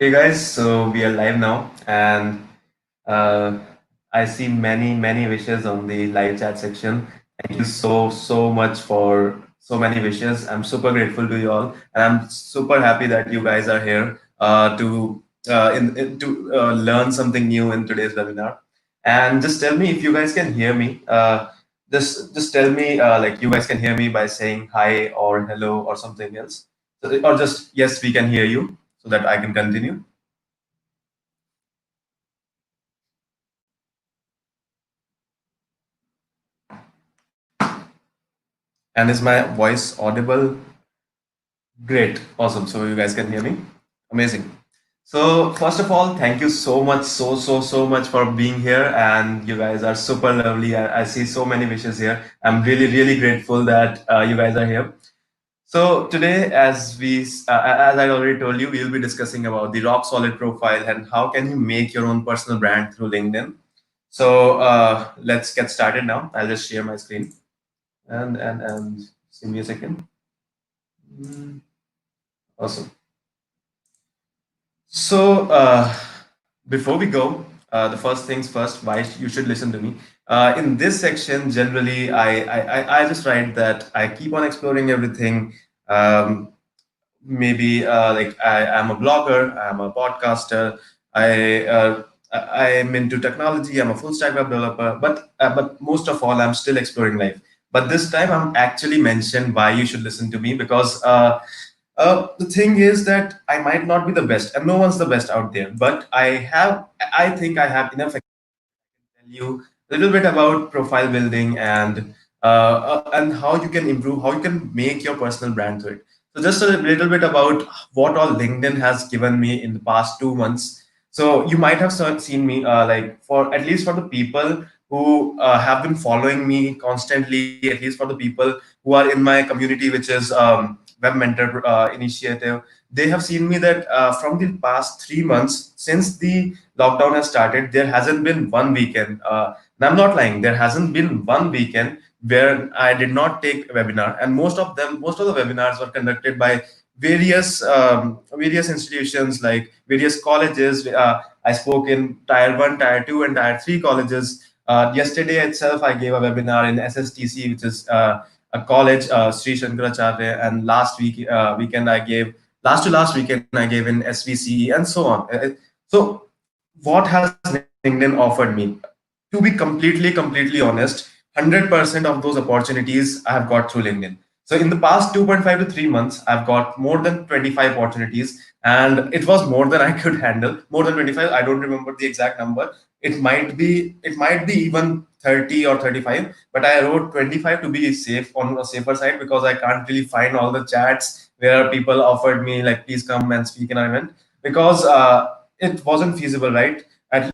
Hey guys, so we are live now, and uh, I see many wishes on the live chat section. Thank you so much for so many wishes. I'm super grateful to you all, and I'm super happy that you guys are here to learn something new in today's webinar. And just tell me if you guys can hear me. Just tell me like you guys can hear me by saying hi or hello or something else, or just yes, we can hear you, so that I can continue. And is my voice audible? Great. Awesome. So you guys can hear me? Amazing. So first of all, thank you so much, so much for being here. And you guys are super lovely. I see so many wishes here. I'm really grateful that you guys are here. So today, as I already told you, we will be discussing about the rock solid profile and how can you make your own personal brand through LinkedIn. So let's get started now. I'll just share my screen and just give me a second. Mm, Awesome. So, before we go, the first things first, why you should listen to me. In this section, generally, I just write that I keep on exploring everything. Maybe like I'm a blogger, I'm a podcaster, I am into technology, I'm a full stack web developer, but most of all, I'm still exploring life. But this time, I'm actually mentioned why you should listen to me because the thing is that I might not be the best, and no one's the best out there. But I think I have enough tell you a little bit about profile building and how you can improve, how you can make your personal brand through it. So just a little bit about what all LinkedIn has given me in the past 2 months. So you might have seen me like for at least for the people who have been following me constantly, at least for the people who are in my community, which is Web Mentor initiative. They have seen me that from the past 3 months since the lockdown has started, there hasn't been one weekend. And I'm not lying. There hasn't been one weekend where I did not take a webinar, and most of the webinars were conducted by various institutions like various colleges. I spoke in Tier One, Tier Two, and Tier Three colleges. Yesterday itself, I gave a webinar in SSTC, which is a college, Sri Shankaracharya, and last weekend I gave in SVCE and so on. So what has LinkedIn offered me? To be completely honest, 100% of those opportunities I have got through LinkedIn. So in the past 2.5 to 3 months, I've got more than 25 opportunities, and it was more than I could handle. More than 25, I don't remember the exact number. It might be even 30 or 35, but I wrote 25 to be safe, on a safer side, because I can't really find all the chats where people offered me like please come and speak in our event, because it wasn't feasible, right?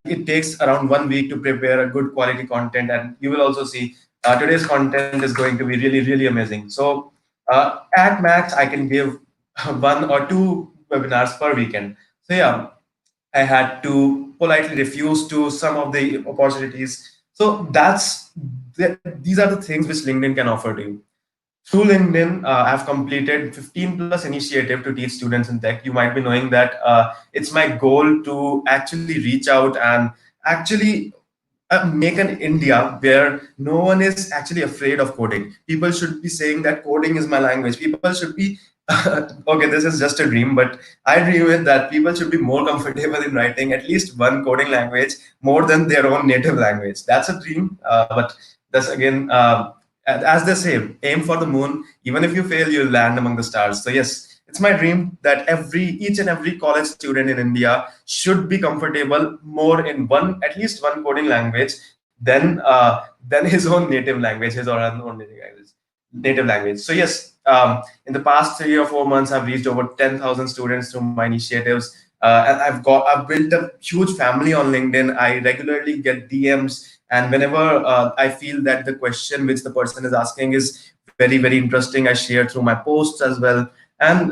It takes around 1 week to prepare a good quality content, and you will also see today's content is going to be really amazing. So at max I can give one or two webinars per weekend. So yeah, I had to politely refuse to some of the opportunities. So these are the things which LinkedIn can offer to you. Through LinkedIn, I've completed 15 plus initiative to teach students in tech. You might be knowing that it's my goal to actually reach out and actually make an India where no one is actually afraid of coding. People should be saying that coding is my language. People should be okay. This is just a dream, but I dream it that people should be more comfortable in writing at least one coding language more than their own native language. That's a dream, but that's again. As they say, aim for the moon. Even if you fail, you'll land among the stars. So yes, it's my dream that each and every college student in India should be comfortable more in at least one coding language than his own native language, his or her own native language. So yes, in the past 3 or 4 months, I've reached over 10,000 students through my initiatives, and I've built a huge family on LinkedIn. I regularly get DMs, and whenever I feel that the question which the person is asking is very interesting, I share through my posts as well, and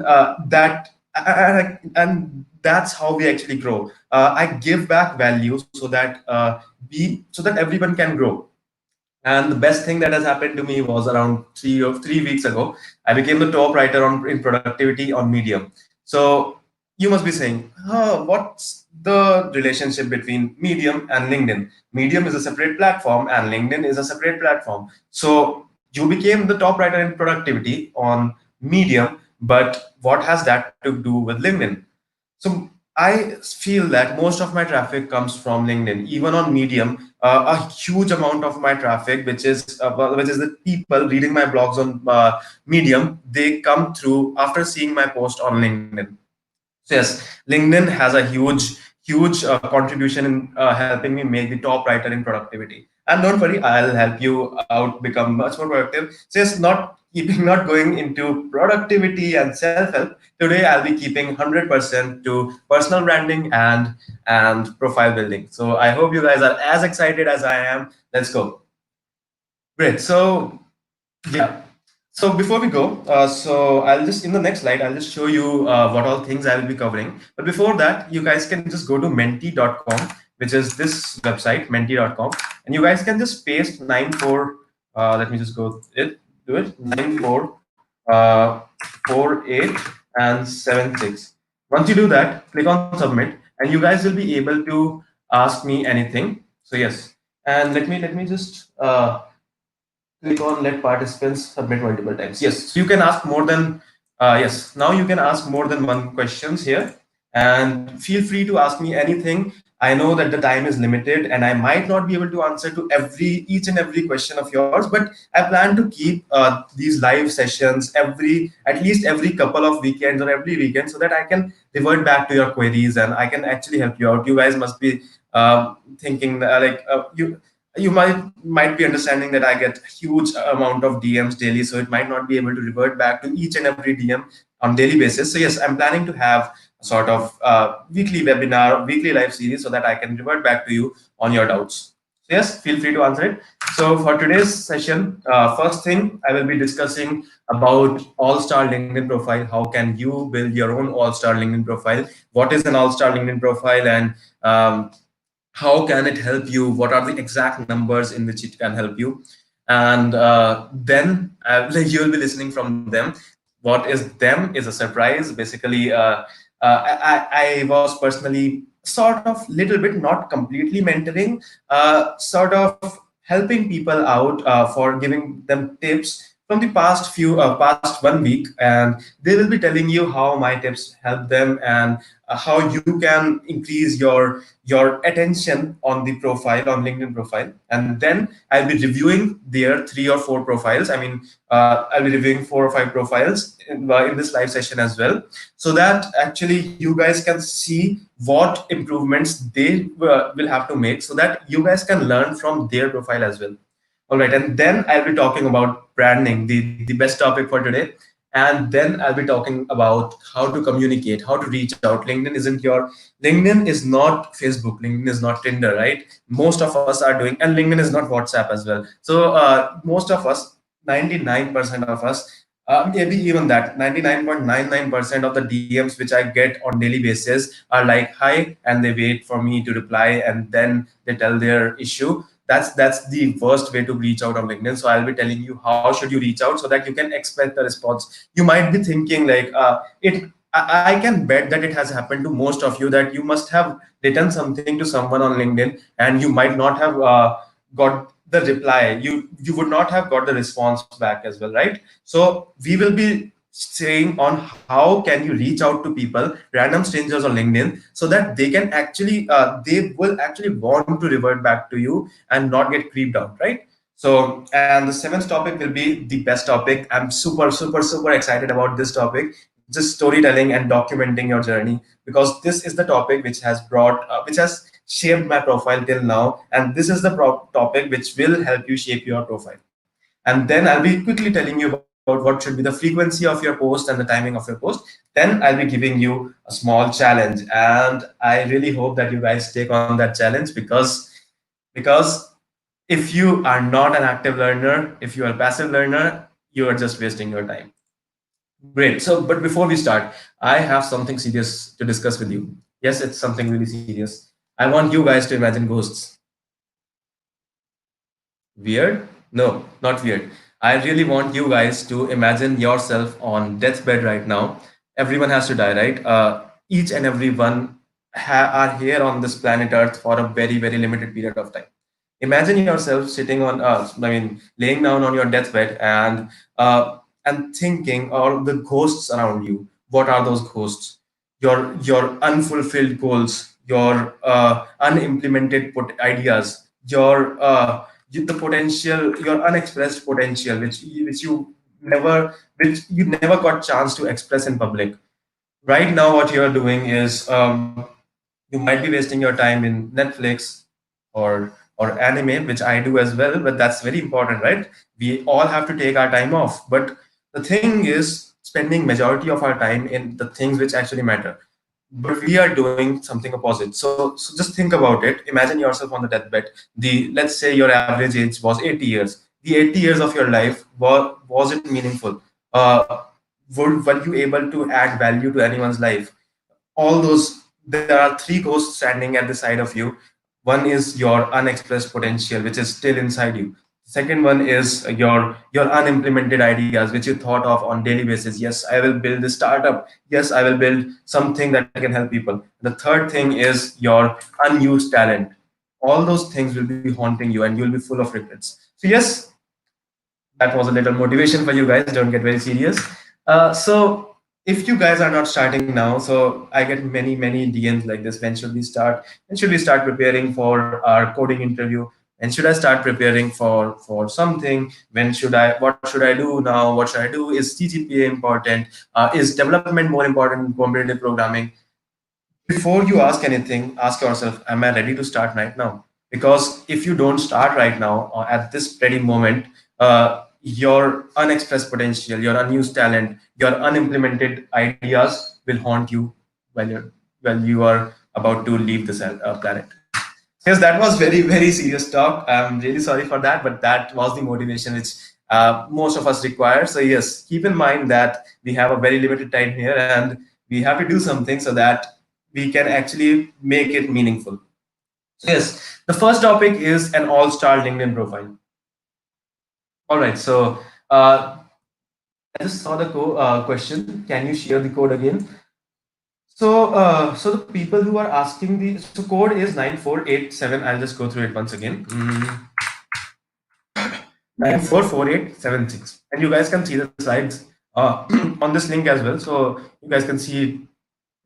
that's how we actually grow. I give back value so that everyone can grow. And the best thing that has happened to me was around 3 weeks ago. I became the top writer in productivity on Medium. So you must be saying, what's the relationship between Medium and LinkedIn? Medium is a separate platform and LinkedIn is a separate platform. So you became the top writer in productivity on Medium, but what has that to do with LinkedIn? So I feel that most of my traffic comes from LinkedIn. Even on Medium, a huge amount of my traffic, which is the people reading my blogs on Medium, they come through after seeing my post on LinkedIn. So yes, LinkedIn has a huge contribution in helping me make the top writer in productivity. And don't worry, I'll help you out become much more productive. So yes, not going into productivity and self help. Today, I'll be keeping 100% to personal branding and profile building. So I hope you guys are as excited as I am. Let's go. Great. So yeah. So before we go, so I'll just in the next slide, I'll just show you what all things I will be covering. But before that, you guys can just go to menti.com, which is this website, menti.com, and you guys can just paste 94. Let me just do it 94 uh, 48 and 76. Once you do that, click on submit, and you guys will be able to ask me anything. So yes, and let me just click on let participants submit multiple times. Yes, so you can ask more than yes. Now you can ask more than one questions here, and feel free to ask me anything. I know that the time is limited, and I might not be able to answer to each and every question of yours. But I plan to keep these live sessions at least every couple of weekends or every weekend, so that I can revert back to your queries and I can actually help you out. You guys must be thinking you might be understanding that I get huge amount of DMs daily, so it might not be able to revert back to each and every DM on daily basis. So yes, I'm planning to have a sort of weekly webinar, weekly live series, so that I can revert back to you on your doubts. So yes, feel free to answer it. So for today's session, first thing I will be discussing about all-star LinkedIn profile. How can you build your own all-star LinkedIn profile? What is an all-star LinkedIn profile, and how can it help you, what are the exact numbers in which it can help you, and then you will be listening from them. What is them is a surprise. Basically, I was personally sort of little bit, not completely mentoring, sort of helping people out for giving them tips from the past 1 week, and they will be telling you how my tips help them, and how you can increase your attention on the profile, on LinkedIn profile. And then I'll be reviewing their 3 or 4 profiles. I mean, I'll be reviewing 4 or 5 profiles in this live session as well, so that actually you guys can see what improvements they will have to make, so that you guys can learn from their profile as well. All right, and then I'll be talking about branding, the best topic for today. And then I'll be talking about how to communicate, how to reach out. LinkedIn is not Facebook, LinkedIn is not Tinder, right? Most of us are doing, and LinkedIn is not WhatsApp as well. So most of us, 99% of us, maybe even that 99.99% of the DMs which I get on daily basis are like hi, and they wait for me to reply, and then they tell their issue. That's the worst way to reach out on LinkedIn. So I'll be telling you how should you reach out, so that you can expect the response. You might be thinking like it I can bet that it has happened to most of you, that you must have written something to someone on LinkedIn, and you might not have got the reply. You would not have got the response back as well, right? So we will be saying on how can you reach out to people, random strangers on LinkedIn, so that they will actually want to revert back to you and not get creeped out, right? So, and the seventh topic will be the best topic. I'm super excited about this topic, just storytelling and documenting your journey, because this is the topic which has shaped my profile till now, and this is the topic which will help you shape your profile. And then I'll be quickly telling you about what should be the frequency of your post and the timing of your post. Then I'll be giving you a small challenge, and I really hope that you guys take on that challenge, because if you are not an active learner, if you are a passive learner, you are just wasting your time. Great. So, but before we start, I have something serious to discuss with you. Yes, it's something really serious. I want you guys to imagine ghosts. Weird? No, not weird. I really want you guys to imagine yourself on deathbed right now. Everyone has to die, right? each and every one are here on this planet Earth for a very, very limited period of time. Imagine yourself sitting on, laying down on your deathbed and thinking, or the ghosts around you. What are those ghosts? Your unfulfilled goals, your unimplemented ideas, the potential, your unexpressed potential, which you never got chance to express in public. Right now, what you're doing is, you might be wasting your time in Netflix or anime, which I do as well, but that's very important, right? We all have to take our time off. But the thing is spending majority of our time in the things which actually matter. But we are doing something opposite. So just think about it. Imagine yourself on the deathbed. Let's say your average age was 80 years. The 80 years of your life, was it meaningful? Uh, were you able to add value to anyone's life? All those, there are three ghosts standing at the side of you. One is your unexpressed potential, which is still inside you. Second one is your unimplemented ideas, which you thought of on daily basis. Yes, I will build this startup. Yes, I will build something that can help people. The third thing is your unused talent. All those things will be haunting you and you'll be full of regrets. So yes, that was a little motivation for you guys. Don't get very serious. So if you guys are not starting now, so I get many DMs like this. When should we start? When should we start preparing for our coding interview? When should I start preparing for something? When should I? What should I do now? What should I do? Is CGPA important? Is development more important in competitive programming? Before you ask anything, ask yourself, am I ready to start right now? Because if you don't start right now or at this very moment, your unexpressed potential, your unused talent, your unimplemented ideas will haunt you while you are about to leave this planet. Yes, that was very serious talk. I'm really sorry for that, but that was the motivation which most of us require. So yes, keep in mind that we have a very limited time here, and we have to do something so that we can actually make it meaningful. So yes, the first topic is an all-star LinkedIn profile. All right, so I just saw the question. Can you share the code again? So the people who are asking so code is 9487. I'll just go through it once again. 944876, and you guys can see the slides on this link as well. So you guys can see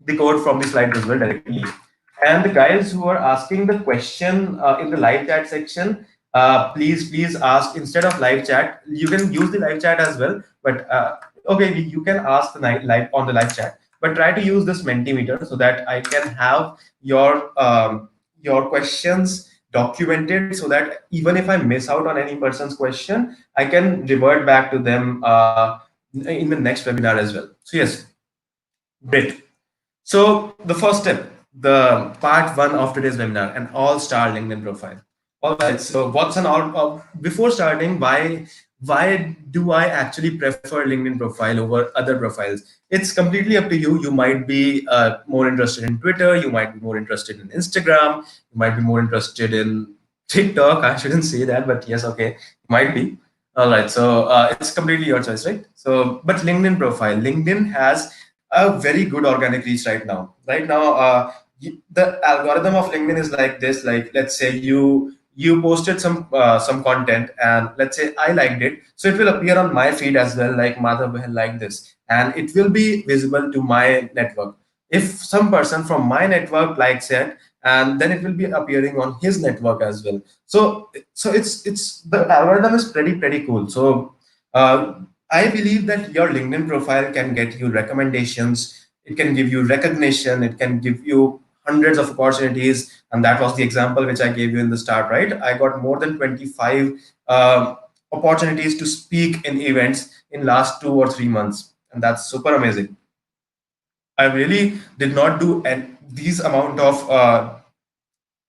the code from the slides as well directly. And the guys who are asking the question in the live chat section, please ask instead of live chat. You can use the live chat as well, but okay, you can ask the live on the live chat, but try to use this Mentimeter so that I can have your questions documented, so that even if I miss out on any person's question, I can revert back to them in the next webinar as well. So yes, great. So the first step, the part one of today's webinar, an all-star LinkedIn profile. All right. So what's an all? Before starting, why do I actually prefer LinkedIn profile over other profiles? It's completely up to you. You might be more interested in Twitter. You might be more interested in Instagram. You might be more interested in TikTok. I shouldn't say that, but yes, okay, might be. All right. So it's completely your choice, right? So, but LinkedIn profile, LinkedIn has a very good organic reach right now. Right now, the algorithm of LinkedIn is like this. Like, let's say you posted some content, and let's say I liked it, so it will appear on my feed as well. Like madhavbahl like this, and it will be visible to my network. If some person from my network likes it, and then it will be appearing on his network as well. So it's the algorithm is pretty cool. So uh, I believe that your LinkedIn profile can get you recommendations, it can give you recognition, it can give you hundreds of opportunities. And that was the example which I gave you in the start, right? I got more than 25 opportunities to speak in events in last 2 or 3 months. And that's super amazing. I really did not do these amount of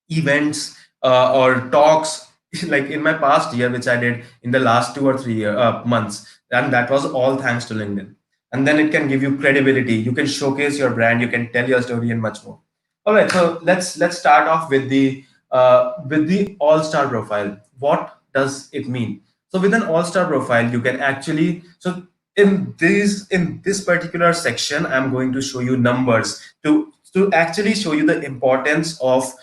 events or talks like in my past year, which I did in the last 2 or 3 months, and that was all thanks to LinkedIn. And then it can give you credibility, you can showcase your brand, you can tell your story, and much more. All right, so let's start off with the all-star profile. What does it mean? So with an all-star profile, you can actually, so in this particular section, I'm going to show you numbers to actually show you the importance of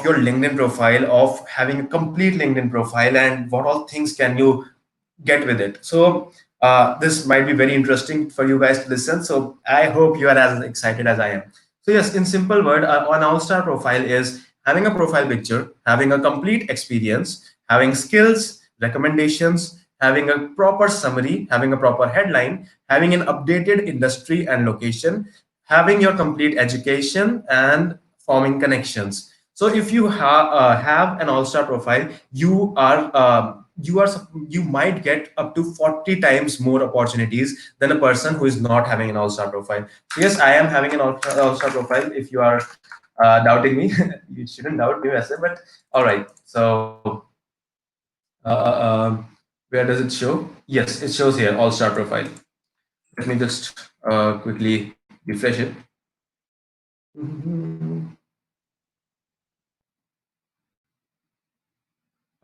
your LinkedIn profile, of having a complete LinkedIn profile, and what all things can you get with it. So this might be very interesting for you guys to listen. So I hope you are as excited as I am. So yes, in simple word, an all-star profile is having a profile picture, having a complete experience, having skills, recommendations, having a proper summary, having a proper headline, having an updated industry and location, having your complete education, and forming connections. So if you have an all-star profile, you might get up to 40 times more opportunities than a person who is not having an all-star profile. So yes, I am having an all-star profile. If you are doubting me, you shouldn't doubt me, I say, but all right. So where does it show? Yes, it shows here all-star profile. Let me just quickly refresh it. Mhm.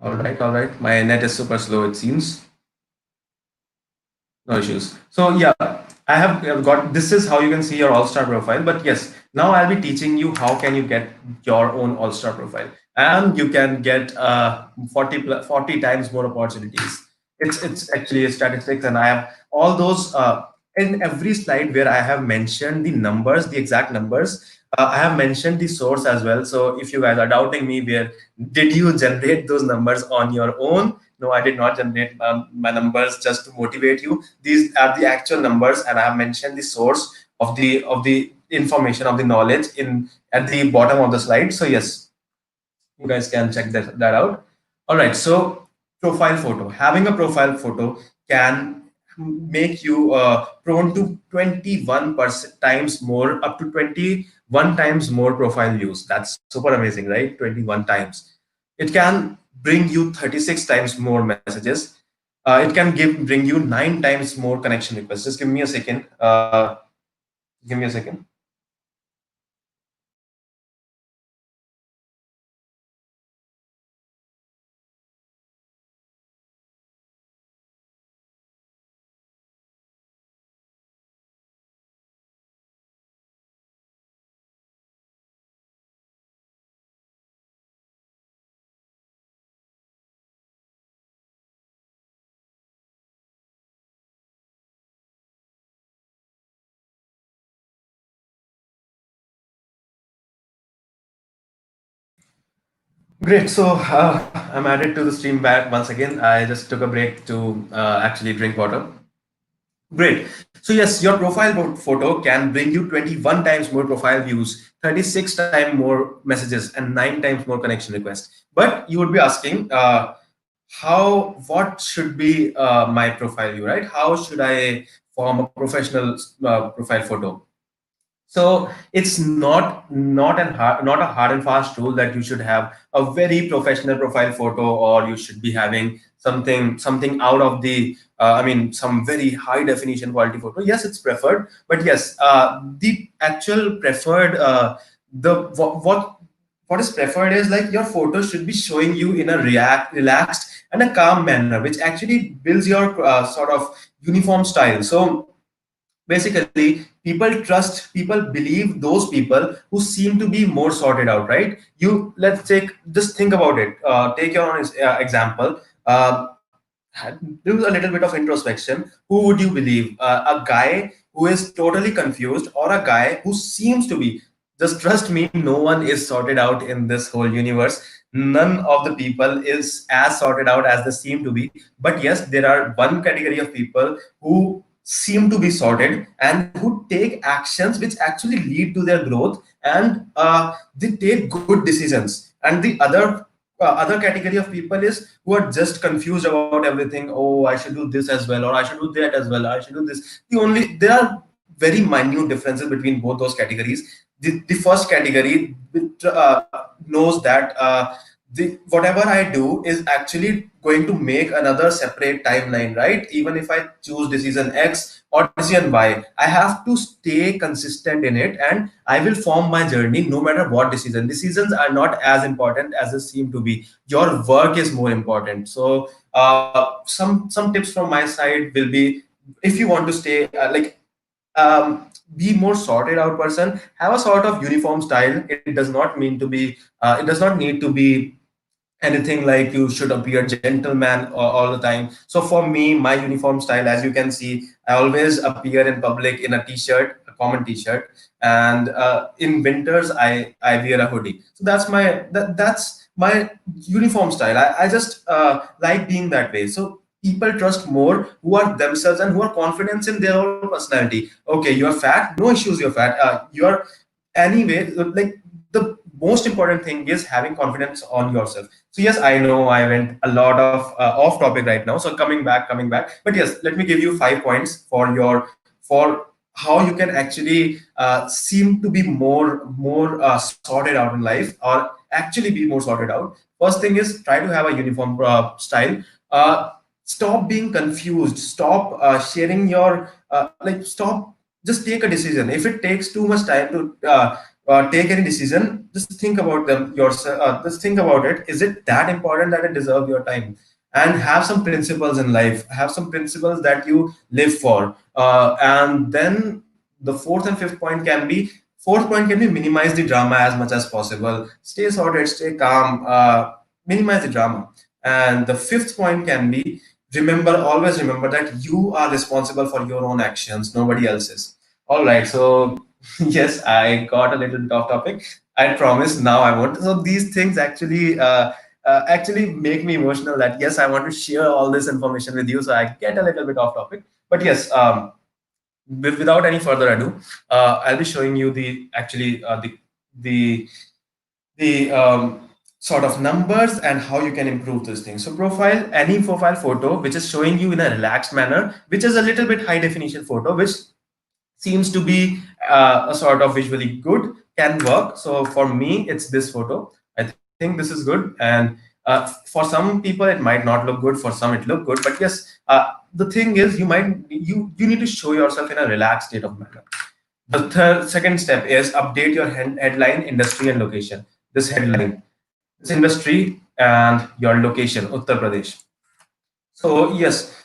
All right, all right. My net is super slow, it seems. No issues. So yeah, I have got, this is how you can see your all-star profile. But yes, now I'll be teaching you how can you get your own all-star profile, and you can get 40 times more opportunities. It's actually a statistics, and I have all those in every slide where I have mentioned the numbers, the exact numbers. I have mentioned the source as well. So if you guys are doubting me, where did you generate those numbers on your own? No, I did not generate my numbers just to motivate you. These are the actual numbers, and I have mentioned the source of the information, of the knowledge in at the bottom of the slide. So yes, you guys can check that out. All right, so profile photo, having a profile photo can make you prone to 21% times more, up to 21 times more profile views. That's super amazing, right? 21 times. It can bring you 36 times more messages. It can bring you 9 times more connection requests. Just give me a second. Give me a second. Great. So I'm added to the stream back once again. I just took a break to actually drink water. Great. So yes, your profile photo can bring you 21 times more profile views, 36 times more messages, and 9 times more connection requests. But you would be asking, what should be my profile view, right? How should I form a professional profile photo? So it's not a hard and fast rule that you should have a very professional profile photo, or you should be having something out of the I mean, some very high definition quality photo. Yes, it's preferred, but yes, the actual preferred the what is preferred is like your photo should be showing you in a relaxed and a calm manner, which actually builds your sort of uniform style. So basically, people believe those people who seem to be more sorted out, right? You let's take just think about it. Take your own example. Do a little bit of introspection. Who would you believe, a guy who is totally confused, or a guy who seems to be? Just trust me, no one is sorted out in this whole universe. None of the people is as sorted out as they seem to be. But yes, there are one category of people who seem to be sorted and who take actions which actually lead to their growth, and they take good decisions. And the other category of people is who are just confused about everything. Oh, I should do this as well, or I should do that as well, I should do this. There are very minute differences between both those categories. The first category knows that whatever I do is actually going to make another separate timeline, right? Even if I choose decision X or decision Y, I have to stay consistent in it, and I will form my journey no matter what decision. Decisions are not as important as they seem to be. Your work is more important. So some tips from my side will be if you want to stay be more sorted out person, have a sort of uniform style. It does not mean to be it does not need to be anything like you should appear gentleman all the time. So for me, my uniform style, as you can see, I always appear in public in a t-shirt, a common t-shirt, and in winters I wear a hoodie. So that's my uniform style. I just like being that way. So people trust more who are themselves and who are confident in their own personality. Okay, you are fat, no issues, you're fat, you are anyway, like the most important thing is having confidence on yourself. So yes, I know I went a lot of off topic right now, so coming back, but yes, let me give you 5 points for how you can actually seem to be more sorted out in life, or actually be more sorted out. First thing is, try to have a uniform style. Stop being confused, stop sharing your stop, just take a decision. If it takes too much time to take any decision, just think about them yourself. Just think about it. Is it that important that it deserves your time? And have some principles in life. Have some principles that you live for. And then the fourth point can be minimize the drama as much as possible. Stay sorted, stay calm, minimize the drama. And the fifth point can be, always remember that you are responsible for your own actions, nobody else's. All right, so yes, I got a little bit off topic. I promise now I won't. So these things actually make me emotional. That yes, I want to share all this information with you. So I get a little bit off topic. But yes, without any further ado, I'll be showing you the the sort of numbers and how you can improve this thing. So any profile photo which is showing you in a relaxed manner, which is a little bit high definition photo, which seems to be a sort of visually good, can work. So for me, it's this photo. I think this is good, and for some people it might not look good. For some it look good, but yes, the thing is, you need to show yourself in a relaxed state of manner. The second step is update your headline, industry, and location. This headline, this industry, and your location, Uttar Pradesh. So yes,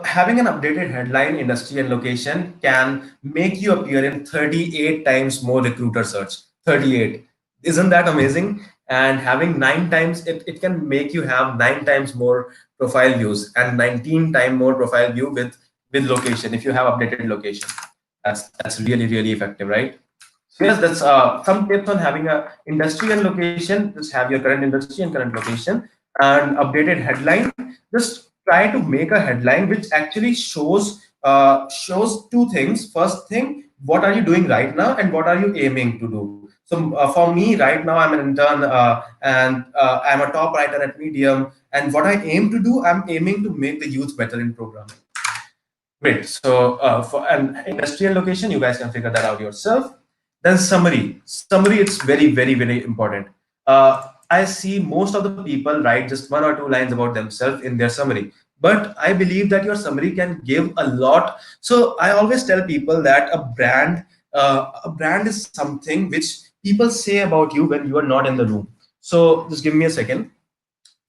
having an updated headline, industry, and location can make you appear in 38 times more recruiter search. 38. Isn't that amazing? And having 9 times, it can make you have 9 times more profile views and 19 time more profile view with location if you have updated location. That's really effective, right? So yes, that's some tips on having a industry and location. Just have your current industry and current location and updated headline. Just try to make a headline which actually shows two things. First thing, what are you doing right now, and what are you aiming to do? So for me, right now, I'm an intern, and I'm a top writer at Medium. And what I aim to do, I'm aiming to make the youth better in programming. Great. So for an industrial location, you guys can figure that out yourself. Then summary. Summary, it's very important. I see most of the people write just 1 or 2 lines about themselves in their summary. But I believe that your summary can give a lot. So I always tell people that a brand is something which people say about you when you are not in the room. So just give me a second.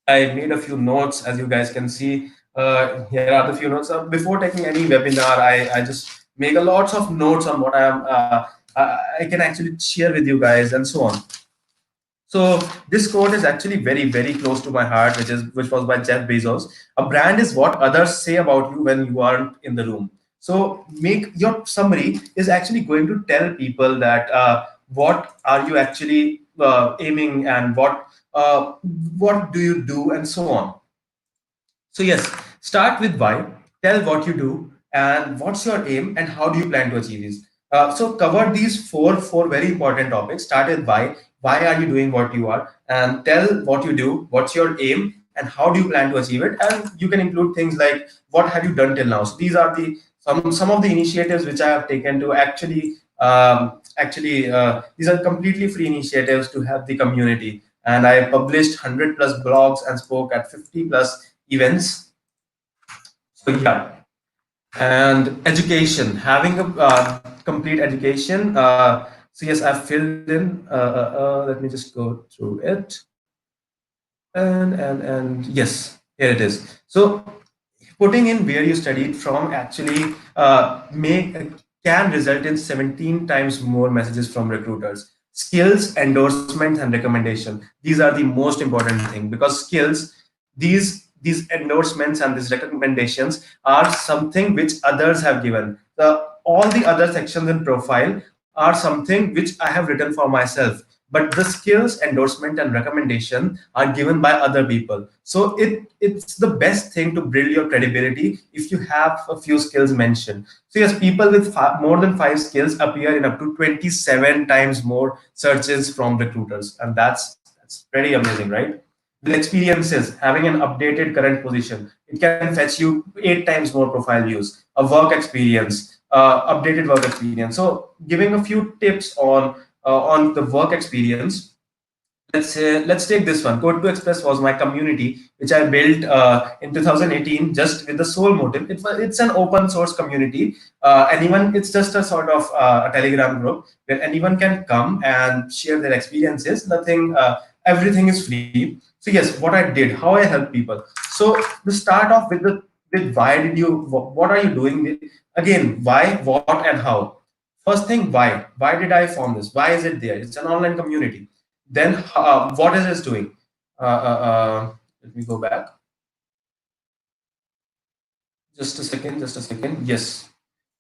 I made a few notes, as you guys can see. Here are the few notes. Before taking any webinar, I just make a lots of notes on what I can actually share with you guys and so on. So this quote is actually very close to my heart, which was by Jeff Bezos. A brand is what others say about you when you aren't in the room. So make your summary is actually going to tell people that what are you actually aiming, and what do you do, and so on. So yes, start with why, tell what you do, and what's your aim, and how do you plan to achieve these. So cover these four very important topics. Start with why are you doing what you are, and tell what you do, what's your aim, and how do you plan to achieve it. And you can include things like what have you done till now. So these are the some of the initiatives which I have taken to actually these are completely free initiatives to help the community. And I published 100 plus blogs and spoke at 50 plus events. So yeah, and education, having a complete education. So yes, I've filled in. Let me just go through it. And yes, here it is. So putting in where you studied from actually make can result in 17 times more messages from recruiters. Skills, endorsements, and recommendation, these are the most important thing, because skills, these endorsements and these recommendations are something which others have given. All the other sections in profile are something which I have written for myself, but the skills, endorsement, and recommendation are given by other people. So it's the best thing to build your credibility if you have a few skills mentioned. So yes, people with more than 5 skills appear in up to 27 times more searches from recruiters, and that's pretty amazing, right? With experiences, having an updated current position, it can fetch you 8 times more profile views. A work experience, updated work experience. So giving a few tips on the work experience. Let's take this one. Code to Express was my community which I built in 2018, just with the sole motive. It's an open source community. Anyone, it's just a sort of a Telegram group where anyone can come and share their experiences. Nothing, everything is free. So yes, what I did, how I help people. So we start off with the with why did you, what are you doing? Again, why, what, and how. First thing, why? Why did I form this? Why is it there? It's an online community. Then what is it doing? Let me go back. Just a second. Yes.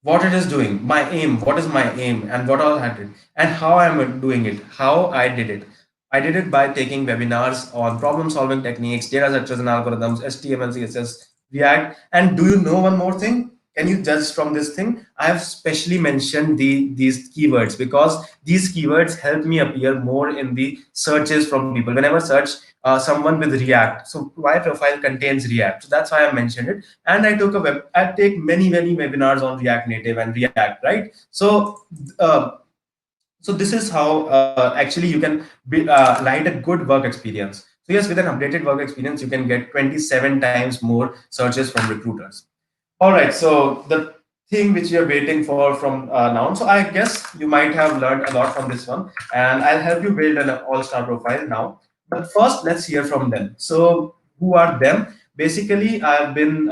What it is doing, my aim, what is my aim, and what all I did, and how I'm doing it, how I did it. I did it by taking webinars on problem solving techniques, data structures and algorithms, HTML, CSS, React. And do you know one more thing? Can you judge from this thing? I have specially mentioned these keywords because these keywords help me appear more in the searches from people. Whenever search someone with React, so my profile contains React, so that's why I mentioned it. And I take many webinars on React Native and React, right? Uh, so this is how actually you can write a good work experience. So yes, with an updated work experience, you can get 27 times more searches from recruiters. All right, so the thing which you're waiting for from now, so I guess you might have learned a lot from this one, and I'll help you build an all-star profile now. But first, let's hear from them. So who are them? Basically, I've been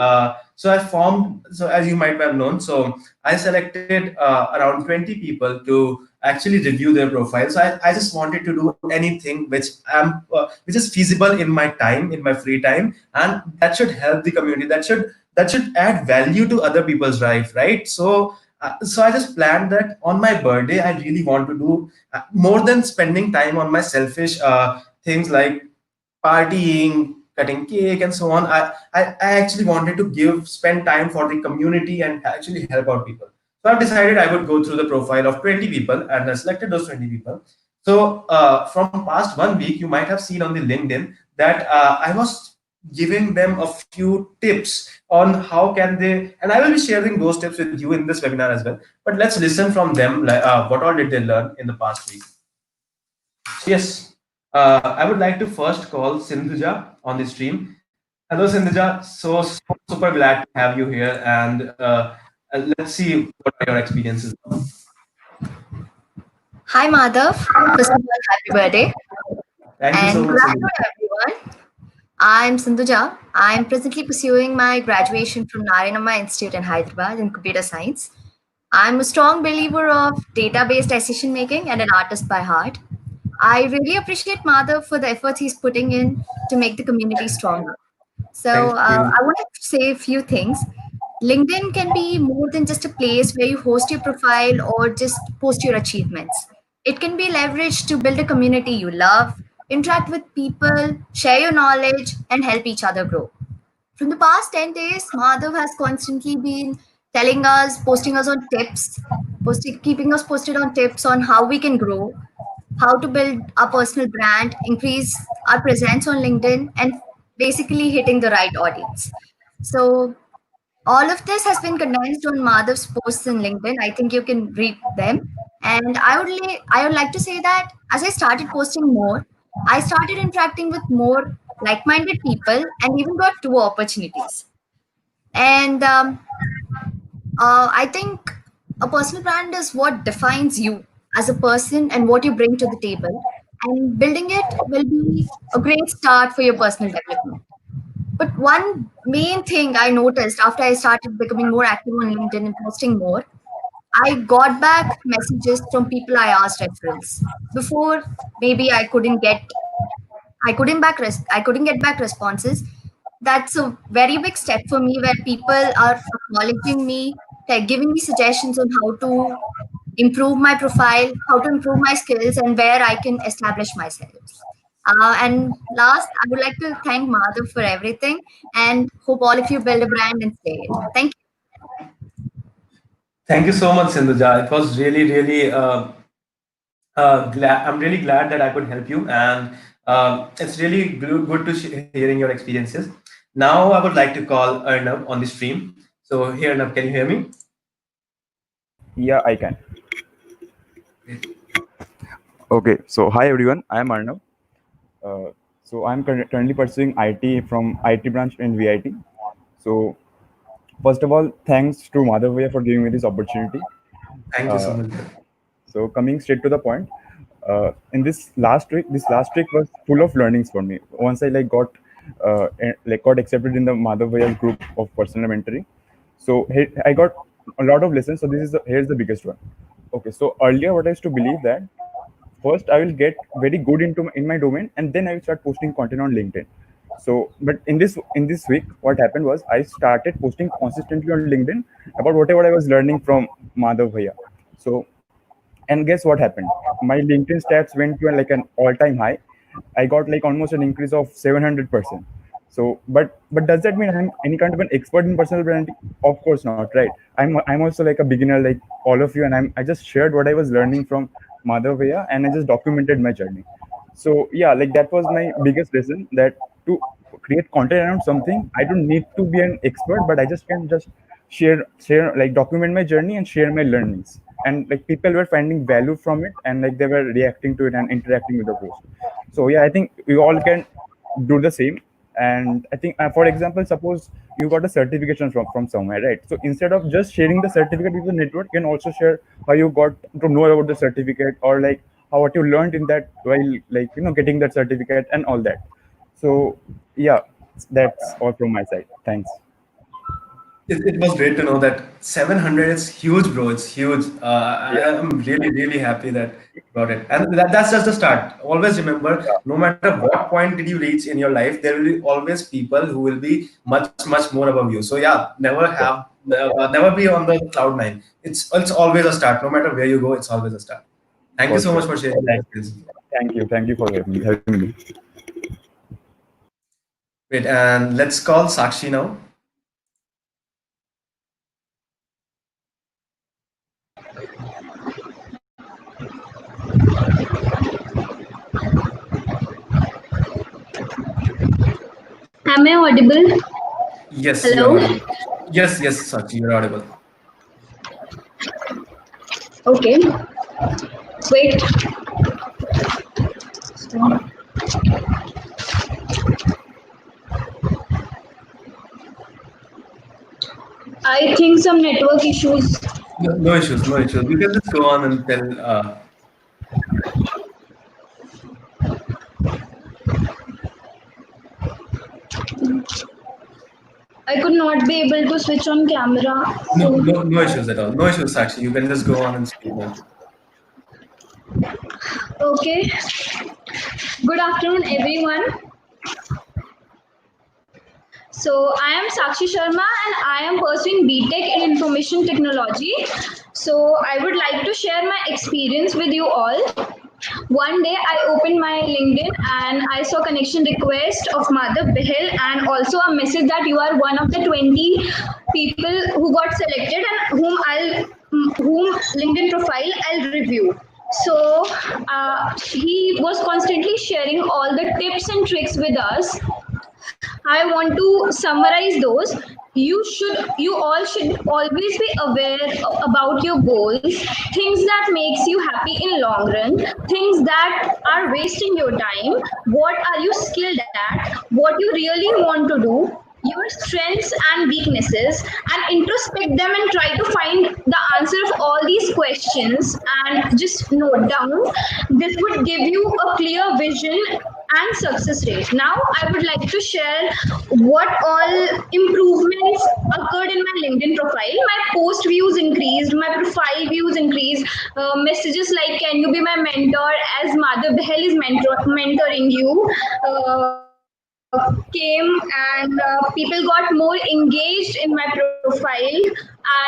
so I formed. So as you might have known, so I selected around 20 people to actually review their profiles. So I just wanted to do anything which is feasible in my time, in my free time, and that should help the community. That should add value to other people's life, right? So I just planned that on my birthday I really want to do more than spending time on my selfish things like partying, cutting cake, and so on. I actually wanted to spend time for the community and actually help out people. So I've decided I would go through the profile of 20 people, and I selected those 20 people. So from past 1 week, you might have seen on the LinkedIn that I was giving them a few tips on how can they, and I will be sharing those tips with you in this webinar as well. But let's listen from them, like, what all did they learn in the past week. So yes, I would like to first call Sindhuja on the stream. Hello, Sindhuja. So super glad to have you here, and let's see what are your experiences. Hi, Madhav. First of all, happy birthday. Thank you so And much, good Sindhuja. afternoon, everyone. I'm Sindhuja. I'm presently pursuing my graduation from Naranama Institute in Hyderabad in computer science. I'm a strong believer of database decision making and an artist by heart. I really appreciate Madhav for the efforts he's putting in to make the community stronger. So, Thank you. I wanted to say a few things. LinkedIn can be more than just a place where you host your profile or just post your achievements. It can be leveraged to build a community you love, interact with people, share your knowledge, and help each other grow. From the past 10 days, Madhav has constantly been telling us, posting us on tips, keeping us posted on tips on how we can grow, how to build our personal brand, increase our presence on LinkedIn, and basically hitting the right audience. So, all of this has been condensed on Madhav's posts in LinkedIn. I think you can read them. And I would like to say that as I started posting more, I started interacting with more like-minded people and even got two opportunities. And I think a personal brand is what defines you as a person and what you bring to the table. And building it will be a great start for your personal development. But one main thing I noticed after I started becoming more active on LinkedIn and posting more, I got back messages from people I asked referrals. Before, maybe I couldn't get back responses. That's a very big step for me where people are acknowledging me, like giving me suggestions on how to improve my profile, how to improve my skills, and where I can establish myself. And last, I would like to thank Madhav for everything and hope all of you build a brand and stay it. Thank you. Thank you so much, Sindhuja. It was really glad. I'm really glad that I could help you, and it's really good to hearing your experiences. Now, I would like to call Arnab on the stream. So, here, Arnab, can you hear me? Yeah, I can. Okay, so hi everyone. I am Arnab. Uh, so I'm currently pursuing IT from IT branch in VIT. So first of all, thanks to Madhavya for giving me this opportunity. Thank you so Uh, much. so coming straight to the point, in this last week was full of learnings for me. Once I got accepted in the Madhavya's group of personal mentoring, so I got a lot of lessons. So here's the biggest one. Okay, so earlier what I used to believe that first I will get very good in my domain, and then I will start posting content on LinkedIn. So but in this week what happened was I started posting consistently on LinkedIn about whatever I was learning from Madhav Bhaiya. So and guess what happened? My LinkedIn stats went to like an all-time high. I got like almost an increase of 700%. So but does that mean I'm any kind of an expert in personal branding? Of course not, right? I'm also like a beginner like all of you, and I just shared what I was learning from Madhavya, and I just documented my journey. So yeah, like that was my biggest lesson, that to create content around something, I don't need to be an expert, but I just can just share like document my journey and share my learnings. And like people were finding value from it, and like they were reacting to it and interacting with the post. So yeah, I think we all can do the same. And I think for example, suppose you got a certification from somewhere, right? So instead of just sharing the certificate with the network, you can also share how you got to know about the certificate, or like how what you learned in that while like getting that certificate and all that. So yeah, that's all from my side. Thanks. It was great to know that 700 is huge, bro. It's huge. Yeah, I'm really happy that you got it. And that's just the start. Always remember, yeah, no matter what point did you reach in your life, there will be always people who will be much more above you. So yeah, yeah, never be on the cloud nine. It's always a start. No matter where you go, it's always a start. Thank you for so much sure. for sharing your Thank experience. thank you for having me. Great. And let's call Sakshi now. Am I audible? Yes, you are Hello? audible. Yes, Sakshi, you're audible. Okay. Wait. I think some network issues. No issues, no issues. You can just go on and tell. I could not be able to switch on camera. So, No issues at all. No issues, Sakshi. You can just go on and speak now. okay. Good afternoon, everyone. So, I am Sakshi Sharma and I am pursuing BTech in Information Technology. So, I would like to share my experience with you all. One day I opened my LinkedIn and I saw connection request of madhavbahl and also a message that you are one of the 20 people who got selected and whom LinkedIn profile I'll review. So he was constantly sharing all the tips and tricks with us. I want to summarize those. You all should always be aware about your goals, things that makes you happy in long run, things that are wasting your time, what are you skilled at, what you really want to do, your strengths and weaknesses, and introspect them and try to find the answer of all these questions and just note down. This would give you a clear vision and success rate. Now, I would like to share what all improvements occurred in my LinkedIn profile. My post views increased, my profile views increased, messages like "Can you be my mentor?" as madhavbahl is mentoring you. Came and people got more engaged in my profile,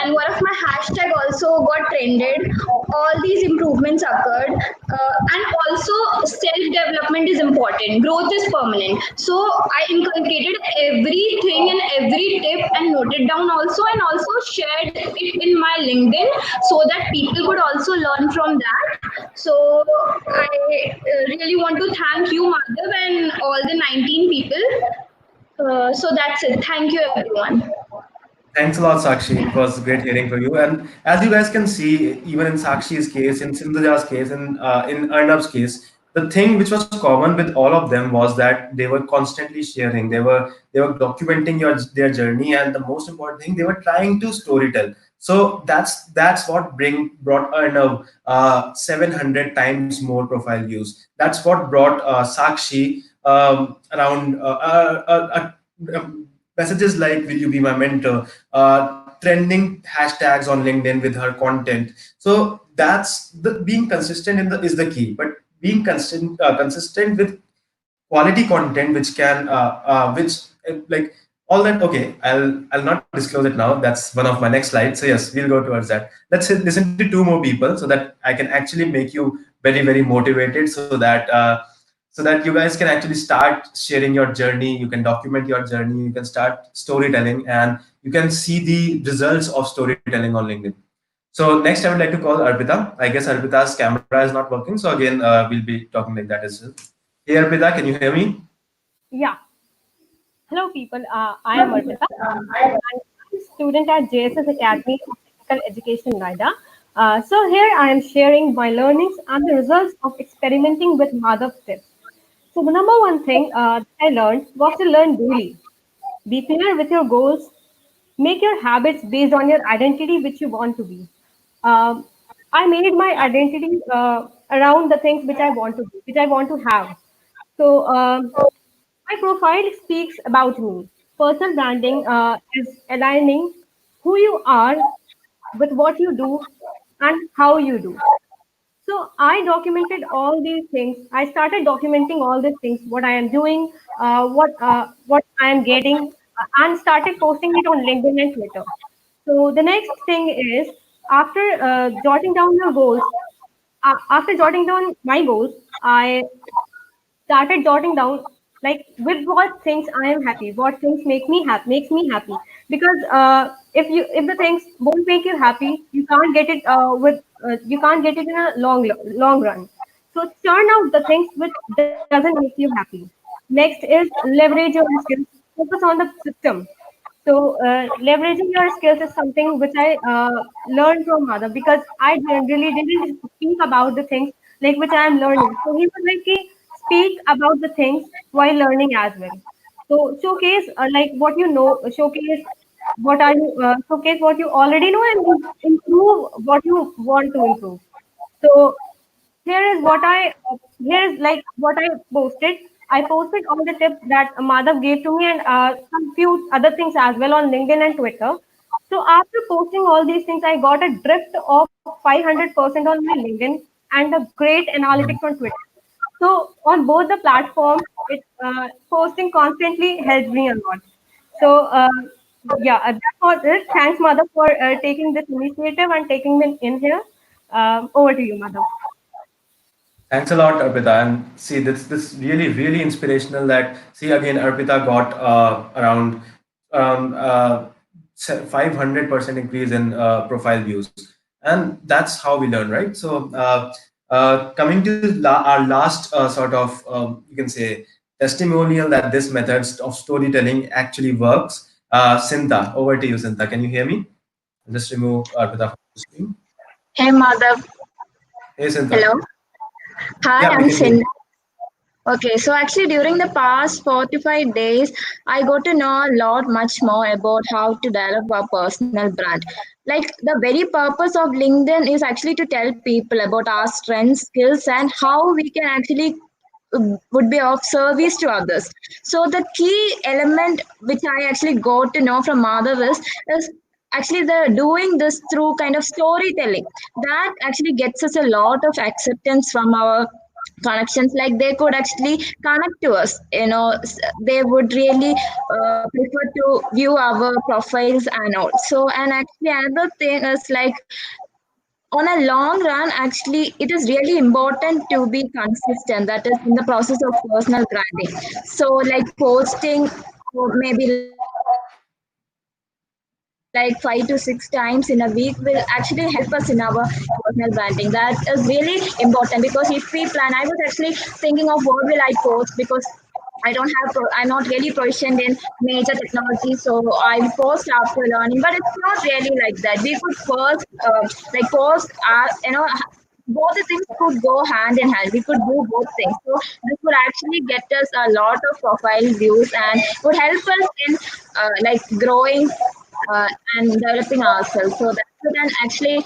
and one of my hashtag also got trended. All these improvements occurred, and also self development is important, growth is permanent. So I inculcated everything and every tip and noted down also, and also shared it in my LinkedIn so that people could also learn from that. So I really want to thank you, Madhav, and all the 19 people. So that's it. Thank you, everyone. Thanks a lot, Sakshi. It was great hearing from you. And as you guys can see, even in Sakshi's case, in Sindhuja's case, and in Arnab's case, the thing which was common with all of them was that they were constantly sharing. They were documenting their journey, and the most important thing, they were trying to storytell. So that's what brought Arnab 700 times more profile views. That's what brought Sakshi around messages like "Will you be my mentor?" Trending hashtags on LinkedIn with her content. So that's the being consistent in the is the key. But being consistent with quality content, which can like all that. Okay, I'll not disclose it now. That's one of my next slides. So yes, we'll go towards that. Let's listen to two more people so that I can actually make you very motivated, so that you guys can actually start sharing your journey. You can document your journey, you can start storytelling, and you can see the results of storytelling on LinkedIn. So next I would like to call Arpita. I guess Arpita's camera is not working, so again we'll be talking like that as well. Hey Arpita, can you hear me? Yeah. Hello, people. I am Arpita. I'm a student at JSS Academy of Technical Education, Noida. So here I am sharing my learnings and the results of experimenting with Madhav tips. So the number one thing I learned was to learn daily. Be clear with your goals. Make your habits based on your identity, which you want to be. Um, I made my identity around the things which I want to do, which I want to have. So my profile speaks about me. Personal branding is aligning who you are with what you do and how you do. So I documented all these things. I started documenting all these things, what I am doing, what I am getting, and started posting it on LinkedIn and Twitter. So the next thing is after jotting down your goals, after jotting down my goals, I started jotting down like with what things I am happy, what things makes me happy. Because if the things won't make you happy, you can't get it you can't get it in a long run. So churn out the things which doesn't make you happy. Next is leverage your skills. Focus on the system. So leveraging your skills is something which I learned from mother because I really didn't speak about the things like which I am learning. So he was like, "Ki, speak about the things while learning as well." So showcase like what you know, showcase what you already know and improve what you want to improve. So here is what I here is like what I posted. I posted all the tips that Madhav gave to me and some few other things as well on LinkedIn and Twitter. So after posting all these things, I got a drift of 500% on my LinkedIn and a great analytics on Twitter. So on both the platforms, posting constantly helped me a lot. So yeah, that was it. Thanks, Madhav, for taking this initiative and taking me in here. Over to you, Madhav. Thanks a lot, Arpita. And see, this really inspirational. That see again, Arpita got around 500% increase in profile views, and that's how we learn, right? So, coming to our last sort of you can say testimonial that this method of storytelling actually works. Sinta, over to you, Sinta. Can you hear me? I'll just remove Arpita from the screen. Hey Madhav, Hey, Sinta. hello. Hi, Yeah, we I'm can hear Sinta. you. Okay, so actually during the past 45 days, I got to know a lot much more about how to develop a personal brand. Like the very purpose of LinkedIn is actually to tell people about our strengths, skills, and how we can actually would be of service to others. So the key element which I actually got to know from Madhav is actually the doing this through kind of storytelling that actually gets us a lot of acceptance from our connections. Like they could actually connect to us, they would really prefer to view our profiles and all. So, and actually another thing is like on a long run, actually it is really important to be consistent, that is in the process of personal branding. So like posting maybe like 5 to 6 times in a week will actually help us in our personal branding. That is really important, because if we plan, I was actually thinking of what will I post, because I'm not really proficient in major technology, so I'll post after learning. But it's not really like that. We could first, both the things could go hand in hand. We could do both things. So this would actually get us a lot of profile views and would help us in like growing and developing ourselves. So that's it. And actually,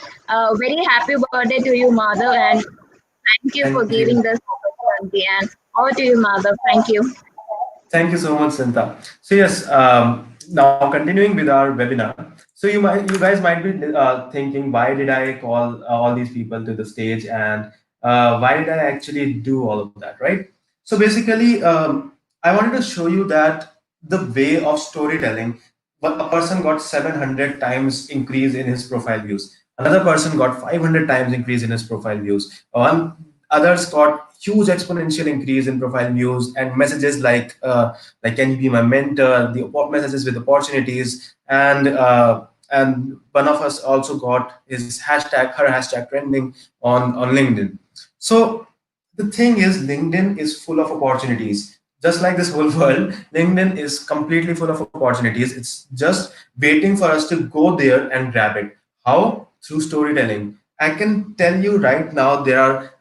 very happy birthday to you, Madhav, and thank you for Thank giving you. this opportunity. And over to you, Madhav. Thank you. Thank you so much, Sinta. So yes, now continuing with our webinar. So you guys might be thinking, why did I call all these people to the stage, and why did I actually do all of that, right? So basically, I wanted to show you that the way of storytelling. A person got 700 times increase in his profile views. Another person got 500 times increase in his profile views. Others got huge exponential increase in profile views and messages like can you be my mentor, the messages with opportunities, and one of us also got his hashtag her hashtag trending on LinkedIn. So the thing is, LinkedIn is full of opportunities. Just like this whole world, LinkedIn is completely full of opportunities. It's just waiting for us to go there and grab it. How? Through storytelling. I can tell you right now, there are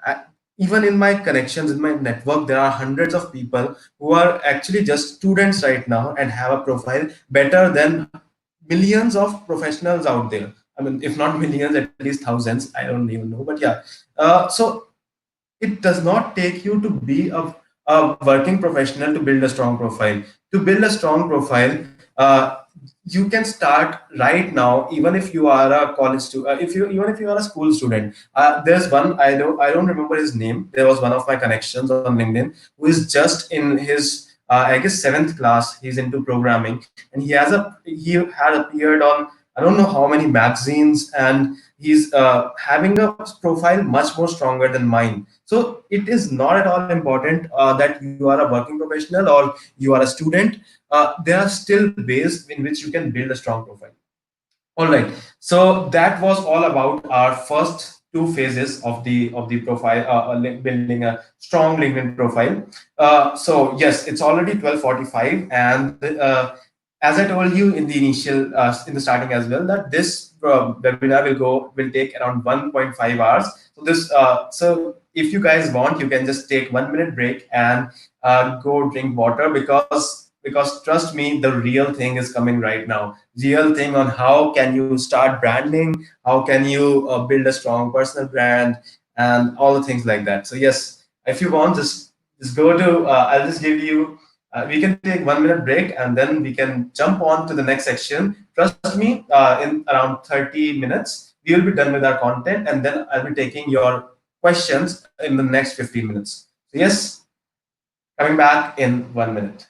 even in my connections, in my network, there are hundreds of people who are actually just students right now and have a profile better than millions of professionals out there. I mean, if not millions, at least thousands. I don't even know, but yeah. So it does not take you to be a working professional to build a strong profile. To build a strong profile, you can start right now, even if you are a college student, if you even if you are a school student. There's one, I don't remember his name. There was one of my connections on LinkedIn who is just in his I guess seventh class. He's into programming, and he had appeared on I don't know how many magazines, and he's having a profile much more stronger than mine. So it is not at all important that you are a working professional or you are a student. There are still ways in which you can build a strong profile. All right. So that was all about our first two phases of the profile, building a strong LinkedIn profile. So yes, it's already 12:45, and as I told you in the initial in the starting as well, that this webinar will take around 1.5 hours. So this if you guys want, you can just take 1 minute break and go drink water, because trust me, the real thing is coming right now. Real thing on how can you start branding, how can you build a strong personal brand, and all the things like that. So yes, if you want, just go to I'll just give you we can take 1 minute break, and then we can jump on to the next section. Trust me, in around 30 minutes we will be done with our content, and then I'll be taking your questions in the next 15 minutes. So yes, coming back in 1 minute.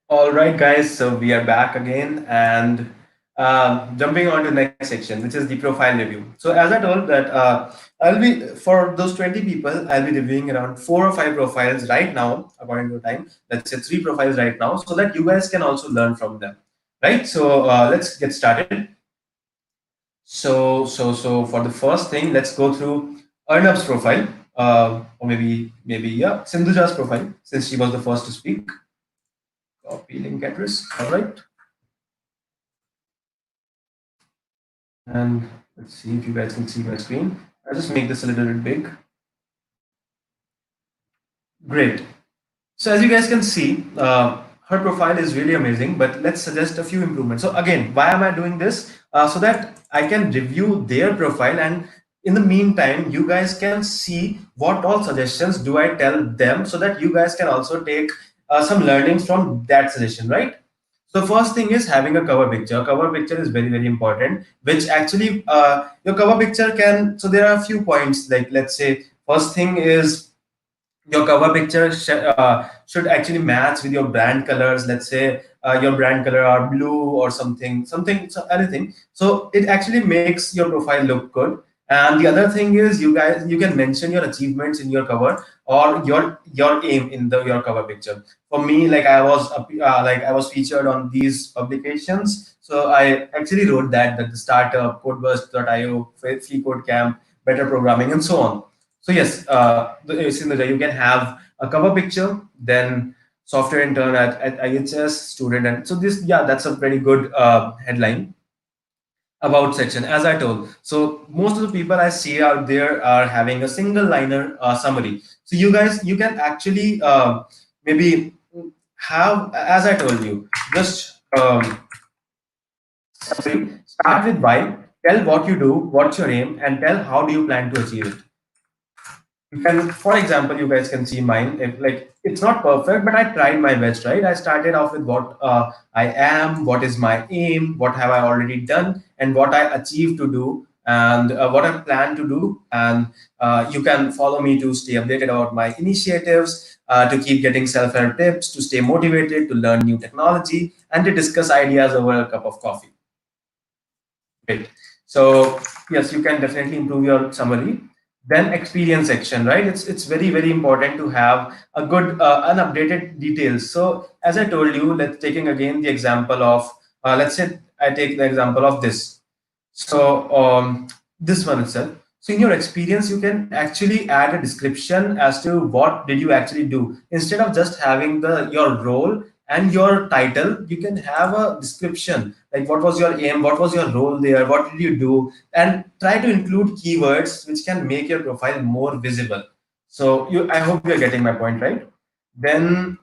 All right, guys. So we are back again and jumping on to the next section, which is the profile review. So as I told that I'll be for those 20 people, I'll be reviewing around 4 or 5 profiles right now, according to time. Let's say 3 profiles right now, so that you guys can also learn from them. Right. So let's get started. So for the first thing, let's go through Arnab's profile, or maybe yeah, Sindhuja's profile, since she was the first to speak. Copy link address. All right. And let's see if you guys can see my screen. I'll just make this a little bit big. Great. So as you guys can see, her profile is really amazing, but let's suggest a few improvements. So again, why am I doing this? So that I can review their profile, and in the meantime, you guys can see what all suggestions do I tell them, so that you guys can also take some learnings from that suggestion, right? So first thing is having a cover picture. Cover picture is very important, which actually your cover picture can. So there are a few points. Like let's say first thing is your cover picture should actually match with your brand colors. Let's say your brand color are blue or something, so anything. So it actually makes your profile look good. And the other thing is you can mention your achievements in your cover, or your aim in the your cover picture. For me, like I was featured on these publications, so I actually wrote that the startup, codeburst.io, free code camp, better programming, and so on. So yes, Sindhuja, you can have a cover picture, then software intern at IHS, student, and so this, yeah, that's a very good headline. About section, as I told. So most of the people I see out there are having a single liner summary. So you guys, you can actually maybe have, as I told you, just start with why, tell what you do, what's your aim, and tell how do you plan to achieve it. You can, for example, you guys can see mine. If like it's not perfect, but I tried my best, right? I started off with what I am, what is my aim, what have I already done, and what I achieved to do, and what I plan to do. And you can follow me to stay updated about my initiatives, to keep getting self-help tips, to stay motivated, to learn new technology, and to discuss ideas over a cup of coffee. Great. So yes, you can definitely improve your summary. Then experience section, right? It's very important to have a good unupdated details. So as I told you, let's taking again the example of let's say I take the example of this. So this one itself. So in your experience, you can actually add a description as to what did you actually do. Instead of just having the your role and your title, you can have a description like what was your aim, what was your role there, what did you do, and try to include keywords which can make your profile more visible. So you, I hope you're getting my point, right? Then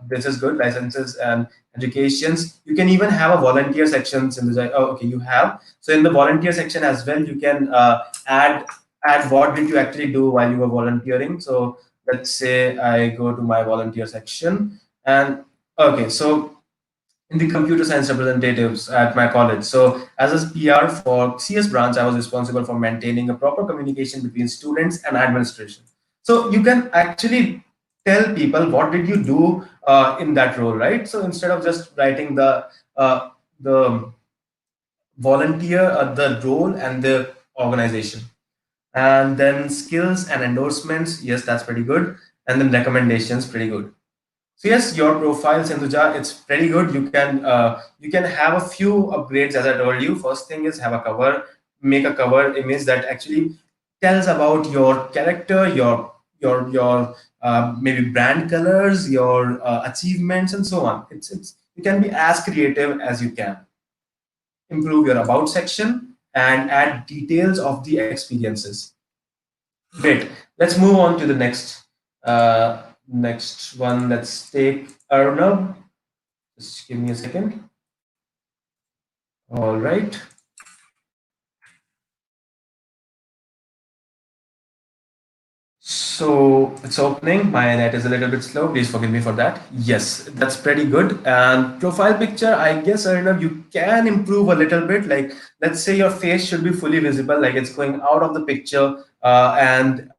this is good, licenses and educations. You can even have a volunteer sections in the, oh, okay, you have. So in the volunteer section as well, you can add what did you actually do while you were volunteering. So let's say I go to my volunteer section, and okay, so in the computer science representatives at my college. So as a PR for CS branch, I was responsible for maintaining a proper communication between students and administration. So you can actually tell people what did you do in that role, right? So instead of just writing the volunteer, the role and the organization, and then skills and endorsements, yes, that's pretty good, and then recommendations, pretty good. So yes, your profile, Sindhuja, it's pretty good. You can have a few upgrades, as I told you. First thing is have a cover, make a cover image that actually tells about your character, your maybe brand colors, your achievements, and so on. It's you can be as creative as you can. Improve your about section and add details of the experiences. Great. Let's move on to the next next one. Let's take Arnab. Just give me a second. All right. So it's opening. My net is a little bit slow. Please forgive me for that. Yes, that's pretty good. And profile picture, I guess, Arnab, you can improve a little bit. Like, let's say your face should be fully visible, like it's going out of the picture. And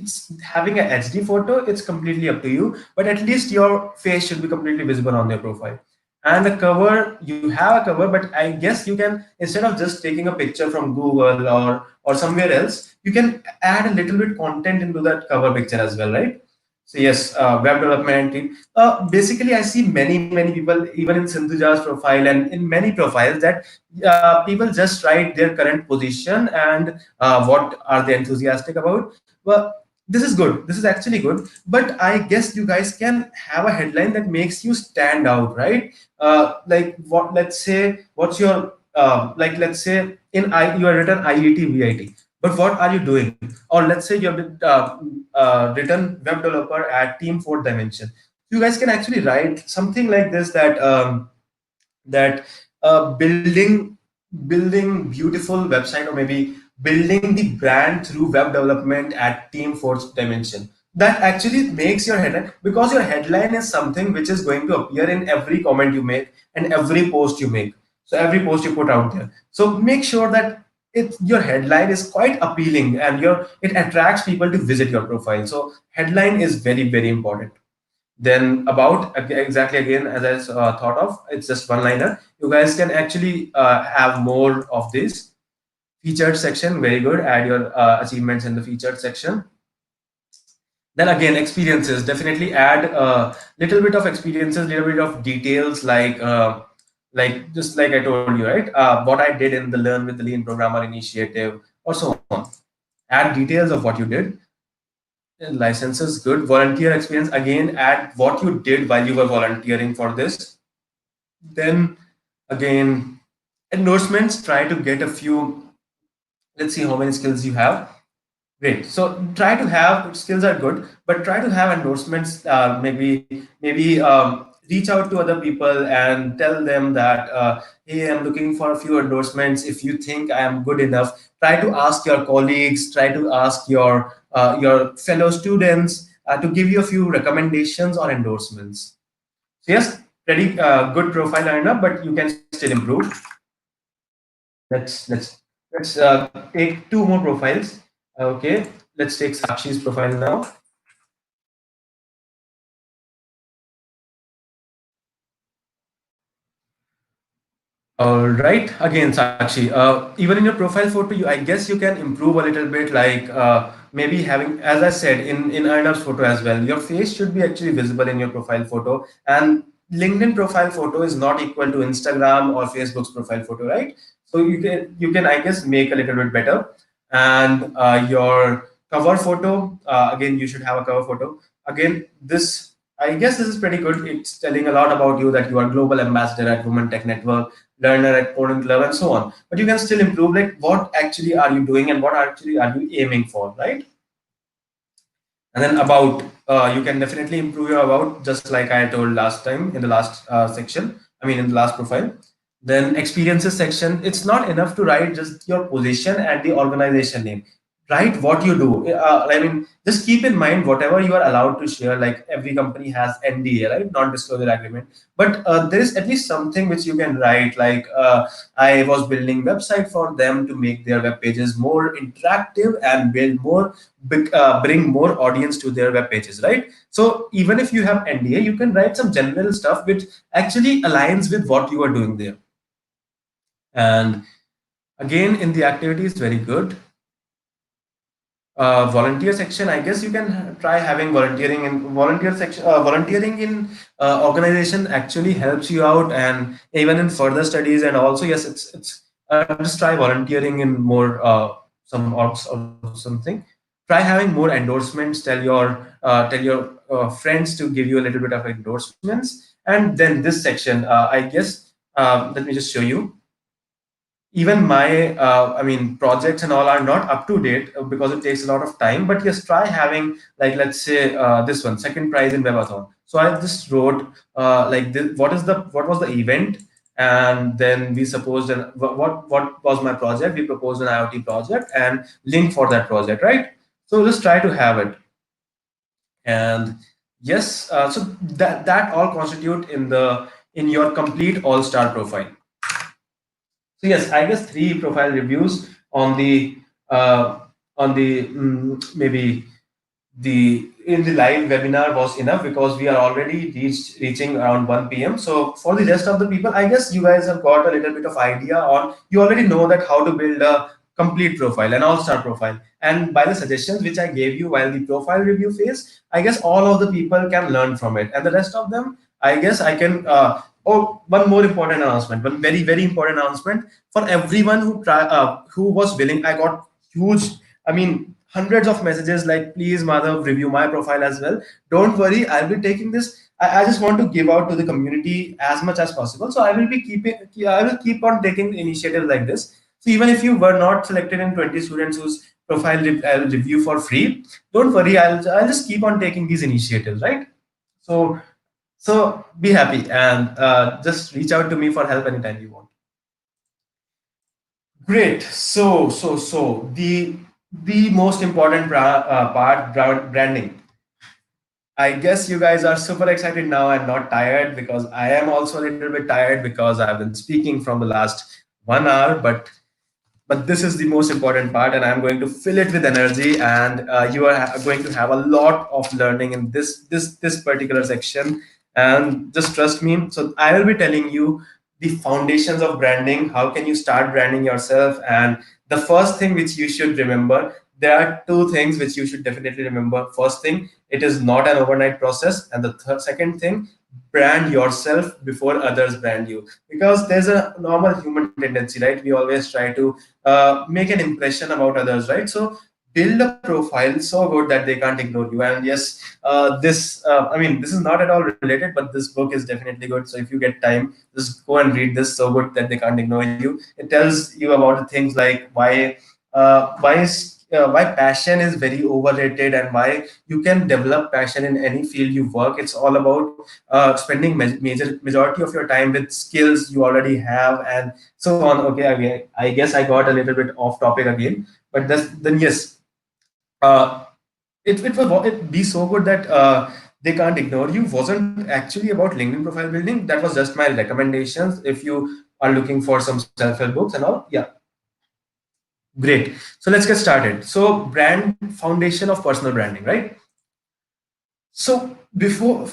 it's having a HD photo, it's completely up to you, but at least your face should be completely visible on their profile. And the cover, you have a cover, but I guess you can, instead of just taking a picture from Google or somewhere else, you can add a little bit content into that cover picture as well, right? So yes, web development team. Basically, I see many people even in Sindhuja's profile and in many profiles that people just write their current position and what are they enthusiastic about. Well, this is good. This is actually good. But I guess you guys can have a headline that makes you stand out, right? Like what? Let's say what's your like? Let's say in you are written IET VIT, but what are you doing? Or let's say you have written web developer at Team Fourth Dimension. You guys can actually write something like this that that building beautiful website, or maybe building the brand through web development at Team Fourth Dimension. That actually makes your headline, because your headline is something which is going to appear in every comment you make and every post you make, so every post you put out there. So make sure that your headline is quite appealing and it attracts people to visit your profile. So headline is very important. Then about, exactly again as I thought of, it's just one liner. You guys can actually have more of this featured section. Very good. Add your achievements in the featured section. Then again, experiences, definitely add a little bit of experiences, little bit of details, like just like I told you, right? What I did in the Learn with the Lean Programmer initiative or so on. Add details of what you did. Licenses, good. Volunteer experience, again add what you did while you were volunteering for this. Then again, endorsements, try to get a few. Let's see how many skills you have. Great. So try to have, skills are good, but try to have endorsements. Maybe reach out to other people and tell them that, hey, I'm looking for a few endorsements. If you think I am good enough, try to ask your colleagues, try to ask your fellow students to give you a few recommendations or endorsements. So yes, pretty good profile, Arnab, but you can still improve. Let's take two more profiles. Okay, let's take Sakshi's profile now. All right, again, Sakshi. Even in your profile photo, I guess you can improve a little bit. Like maybe having, as I said, in Arnab's photo as well, your face should be actually visible in your profile photo. And LinkedIn profile photo is not equal to Instagram or Facebook's profile photo, right? So you can I guess make a little bit better. And your cover photo, again, you should have a cover photo. Again, this, I guess this is pretty good. It's telling a lot about you, that you are global ambassador at Women Tech Network, learner at Coding Club, and so on. But you can still improve, like what actually are you doing and what actually are you aiming for, right? And then about, you can definitely improve your about, just like I told last time in the last section. I mean, in the last profile. Then experiences section, it's not enough to write just your position and the organization name. Write what you do. I mean, just keep in mind whatever you are allowed to share. Like every company has NDA, right? Non-disclosure agreement. But there is at least something which you can write, like I was building website for them to make their web pages more interactive and build more, bring more audience to their web pages, right? So even if you have NDA, you can write some general stuff which actually aligns with what you are doing there. And again, in the activities, very good. Volunteer section, I guess you can try having volunteering in volunteer section. Volunteering in organization actually helps you out, and even in further studies. And also, yes, it's just try volunteering in more some orgs or something. Try having more endorsements. Tell your friends to give you a little bit of endorsements. And then this section, I guess, let me just show you. Even my I mean, projects and all are not up to date because it takes a lot of time. But yes, try having, like, let's say this one, second prize in webathon. So I just wrote like this, what was the event, and then we supposed, and what was my project, we proposed an IoT project and link for that project, right? So just try to have it. And yes, so that all constitute in your complete all-star profile. So yes, I guess 3 profile reviews on the maybe in the live webinar was enough, because we are already reaching around 1 p.m. So for the rest of the people, I guess you guys have got a little bit of idea on, you already know that how to build a complete profile, an all-star profile. And by the suggestions which I gave you while the profile review phase, I guess all of the people can learn from it, and the rest of them, I guess I can. Oh, one more important announcement, one very very important announcement for everyone who was willing. I got huge, I mean, hundreds of messages like, please Madhav, review my profile as well. Don't worry, I'll be taking this. I just want to give out to the community as much as possible. So I will keep on taking initiatives like this. So even if you were not selected in 20 students whose profile I'll review for free, don't worry, I'll just keep on taking these initiatives, right? So be happy, and just reach out to me for help anytime you want. Great. So the most important part, branding. I guess you guys are super excited now and not tired, because I am also a little bit tired because I've been speaking from the last 1 hour. But this is the most important part, and I'm going to fill it with energy, and you are going to have a lot of learning in this particular section. And just trust me. So I will be telling you the foundations of branding. How can you start branding yourself? And the first thing which you should remember, there are two things which you should definitely remember. First thing, it is not an overnight process, and the second thing, brand yourself before others brand you, because there's a normal human tendency, right? We always try to make an impression about others, right? So build a profile so good that they can't ignore you. And yes, this I mean, this is not at all related, but this book is definitely good. So if you get time, just go and read this. So good that they can't ignore you. It tells you about the things like why passion is very overrated, and why you can develop passion in any field you work. It's all about spending majority of your time with skills you already have, and so on. Okay, I guess I got a little bit off topic again, but then yes, uh, it be so good that they can't ignore you wasn't actually about LinkedIn profile building. That was just my recommendations if you are looking for some self-help books and all. Yeah, great. So let's get started. So brand, foundation of personal branding, right? So before,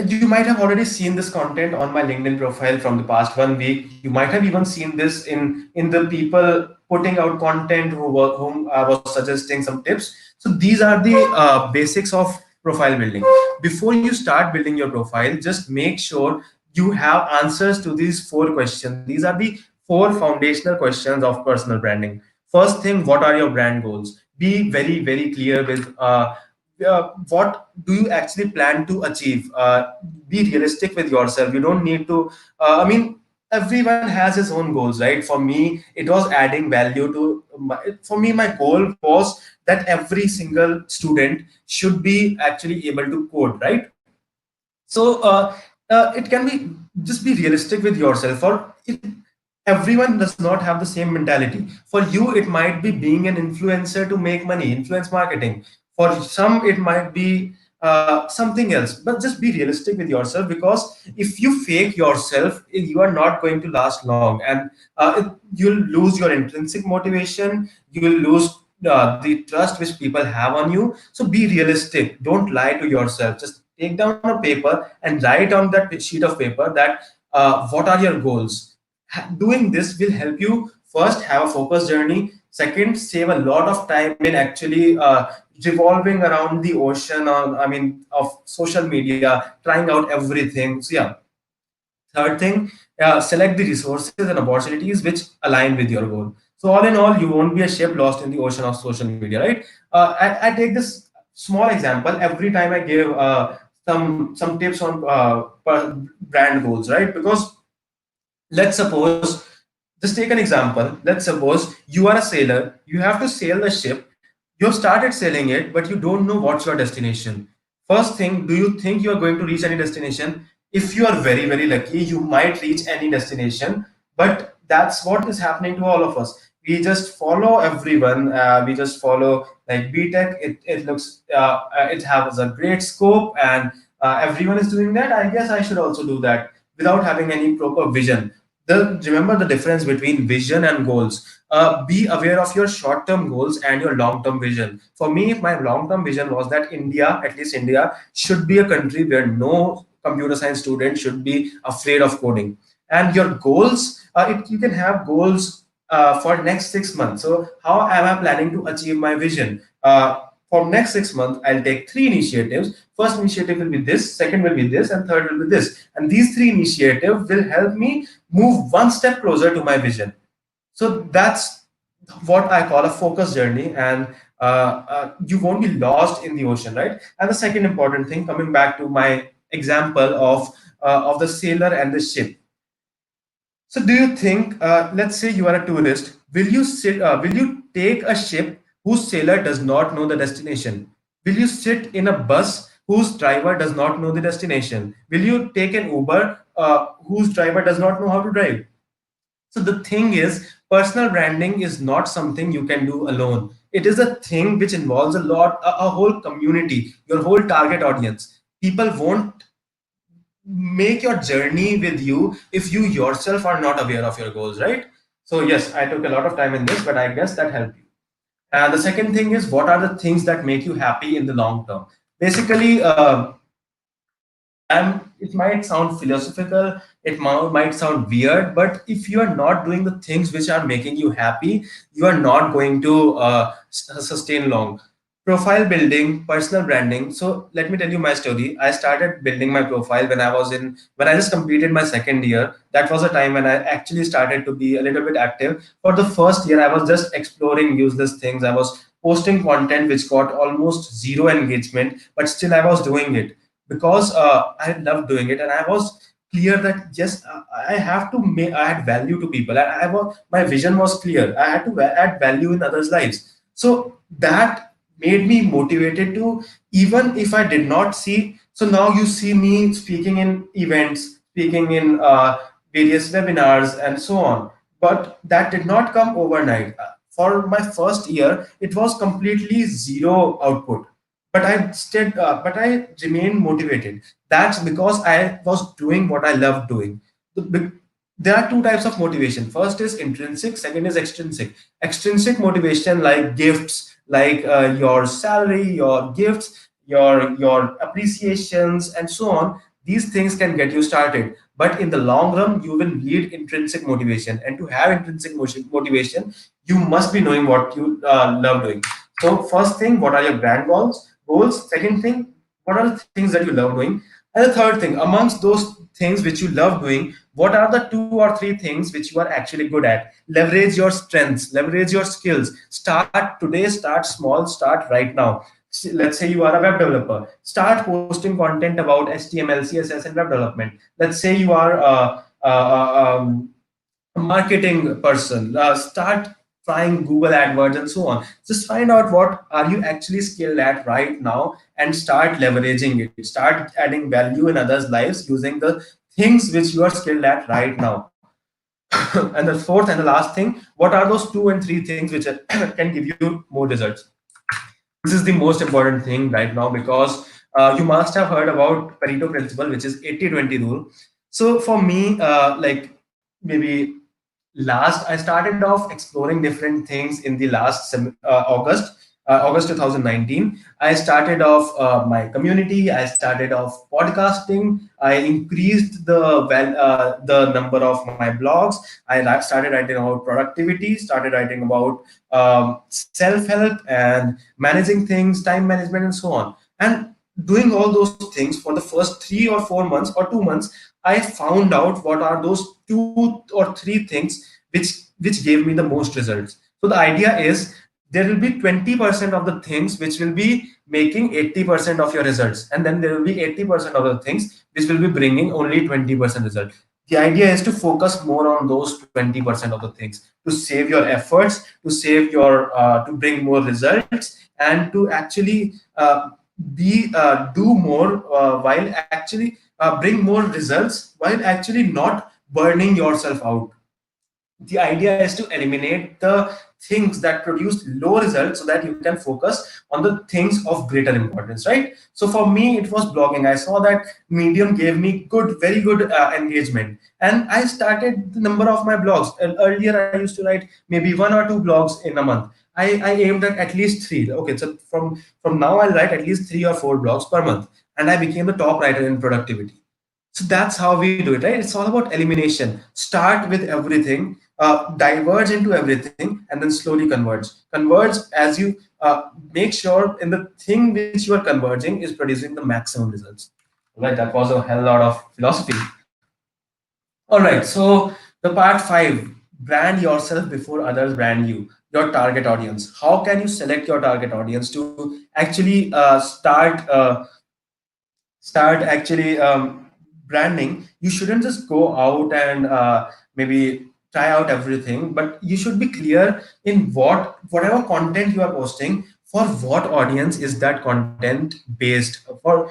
you might have already seen this content on my LinkedIn profile from the past 1 week. You might have even seen this in the people putting out content whom I was suggesting some tips. So these are the basics of profile building. Before you start building your profile, just make sure you have answers to these 4 questions. These are the 4 foundational questions of personal branding. First thing, what are your brand goals? Be very very clear with what do you actually plan to achieve. Be realistic with yourself. You don't need to I mean, everyone has his own goals, right? For me, it was adding value to for me, my goal was that every single student should be actually able to code, right? So it can be, just be realistic with yourself. Or everyone does not have the same mentality. For you, it might be being an influencer to make money, influence marketing. For some, it might be something else. But just be realistic with yourself, because if you fake yourself, you are not going to last long, and you'll lose your intrinsic motivation. You will lose the trust which people have on you. So be realistic. Don't lie to yourself. Just take down a paper and write on that sheet of paper that what are your goals. Doing this will help you first have a focused journey. Second, save a lot of time in actually revolving around the ocean on, I mean, of social media, trying out everything. So yeah. Third thing, select the resources and opportunities which align with your goal. So all in all, you won't be a ship lost in the ocean of social media, right? I take this small example every time I give some tips on brand goals, right? Because let's suppose, just take an example. Let's suppose you are a sailor. You have to sail the ship. You have started sailing it, but you don't know what's your destination. First thing, do you think you are going to reach any destination? If you are very very lucky, you might reach any destination. But that's what is happening to all of us. We just follow everyone. We just follow like BTech. It looks it has a great scope, and everyone is doing that. I guess I should also do that, without having any proper vision. Remember the difference between vision and goals. Be aware of your short-term goals and your long-term vision. For me, my long-term vision was that India, at least India, should be a country where no computer science student should be afraid of coding. And your goals, you can have goals for next 6 months. So how am I planning to achieve my vision? For next 6 months, I'll take three initiatives. First initiative will be this, second will be this, and third will be this. And these three initiatives will help me move one step closer to my vision. So that's what I call a focus journey, and you won't be lost in the ocean, right? And the second important thing, coming back to my example of the sailor and the ship. So, do you think, let's say you are a tourist, will you take a ship whose sailor does not know the destination? Will you sit in a bus whose driver does not know the destination? Will you take an Uber whose driver does not know how to drive? So the thing is, personal branding is not something you can do alone. It is a thing which involves a whole community, your whole target audience. People won't make your journey with you if you yourself are not aware of your goals, right? So yes, I took a lot of time in this, but I guess that helped you. And the second thing is, what are the things that make you happy in the long term? Basically, it might sound philosophical, might sound weird, but if you are not doing the things which are making you happy, you are not going to sustain long. Profile building, personal branding. So let me tell you my story. I started building my profile when I just completed my second year. That was a time when I actually started to be a little bit active. For the first year, I was just exploring useless things. I was posting content which got almost zero engagement, but still I was doing it because I loved doing it, and I was clear that yes, I have to add value to people. My vision was clear. I had to add value in others' lives. So that made me motivated to, even if I did not see. So now you see me speaking in events, speaking in various webinars, and so on. But that did not come overnight. For my first year, it was completely zero output, but I remained motivated. That's because I was doing what I love doing. There are two types of motivation. First is intrinsic, second is extrinsic. Extrinsic motivation, like gifts, like your salary, your gifts, your appreciations, and so on. These things can get you started, but in the long run, you will need intrinsic motivation. And to have intrinsic motivation, you must be knowing what you love doing. So first thing, what are your brand goals? Second thing, what are the things that you love doing? And the third thing, amongst those things which you love doing, what are the two or three things which you are actually good at? Leverage your strengths, leverage your skills. Start today, start small, start right now. Let's say you are a web developer. Start posting content about HTML, CSS, and web development. Let's say you are a marketing person. Start trying Google AdWords and so on. Just find out what are you actually skilled at right now and start leveraging it. Start adding value in others' lives using the things which you are skilled at right now. And the fourth and the last thing, what are those two and three things which can give you more results? This is the most important thing right now, because you must have heard about Pareto principle, which is 80-20 rule. So for me, like maybe last I started off exploring different things in the August 2019. I started off my community. I started off podcasting. I increased the number of my blogs. I started writing about productivity, started writing about self-help and managing things, time management, and so on. And doing all those things for the first 3 or 4 months or 2 months, I found out what are those two or three things which gave me the most results. So the idea is, there will be 20% of the things which will be making 80% of your results, and then there will be 80% of the things which will be bringing only 20% result. The idea is to focus more on those 20% of the things, to save your efforts, to bring more results, and to actually be do more while actually bring more results while actually not burning yourself out. The idea is to eliminate the things that produce low results so that you can focus on the things of greater importance, right? So for me, it was blogging. I saw that Medium gave me very good engagement, and I started the number of my blogs. And earlier I used to write maybe 1 or 2 blogs in a month. I aimed at least three. Okay, so from now I'll write at least 3 or 4 blogs per month, and I became the top writer in productivity. So that's how we do it, right? It's all about elimination. Start with everything, diverge into everything, and then slowly converge. Converge as you make sure in the thing which you are converging is producing the maximum results. Right, that was a hell lot of philosophy. All right, so the part 5, brand yourself before others brand you. Your target audience. How can you select your target audience to actually start actually branding? You shouldn't just go out and maybe try out everything, but you should be clear in whatever content you are posting, for what audience is that content based, for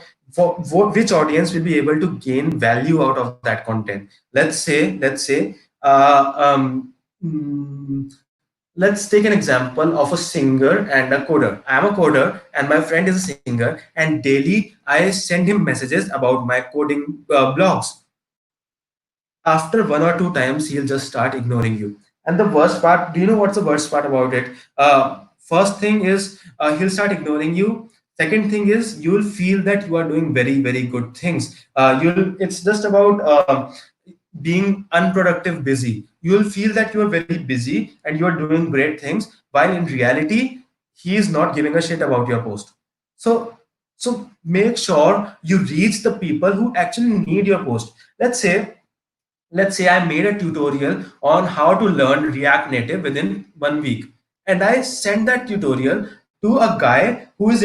which audience will be able to gain value out of that content. Let's say let's take an example of a singer and a coder. I'm a coder and my friend is a singer, and daily I send him messages about my coding blogs. After 1 or 2 times, he'll just start ignoring you. And the worst part, do you know what's the worst part about it? First thing is, he'll start ignoring you. Second thing is, you'll feel that you are doing very good things. It's just about being unproductive busy. You'll feel that you are very busy and you are doing great things, while in reality he is not giving a shit about your post. So so make sure you reach the people who actually need your post. Let's say I made a tutorial on how to learn React Native within 1 week, and I sent that tutorial to a guy who is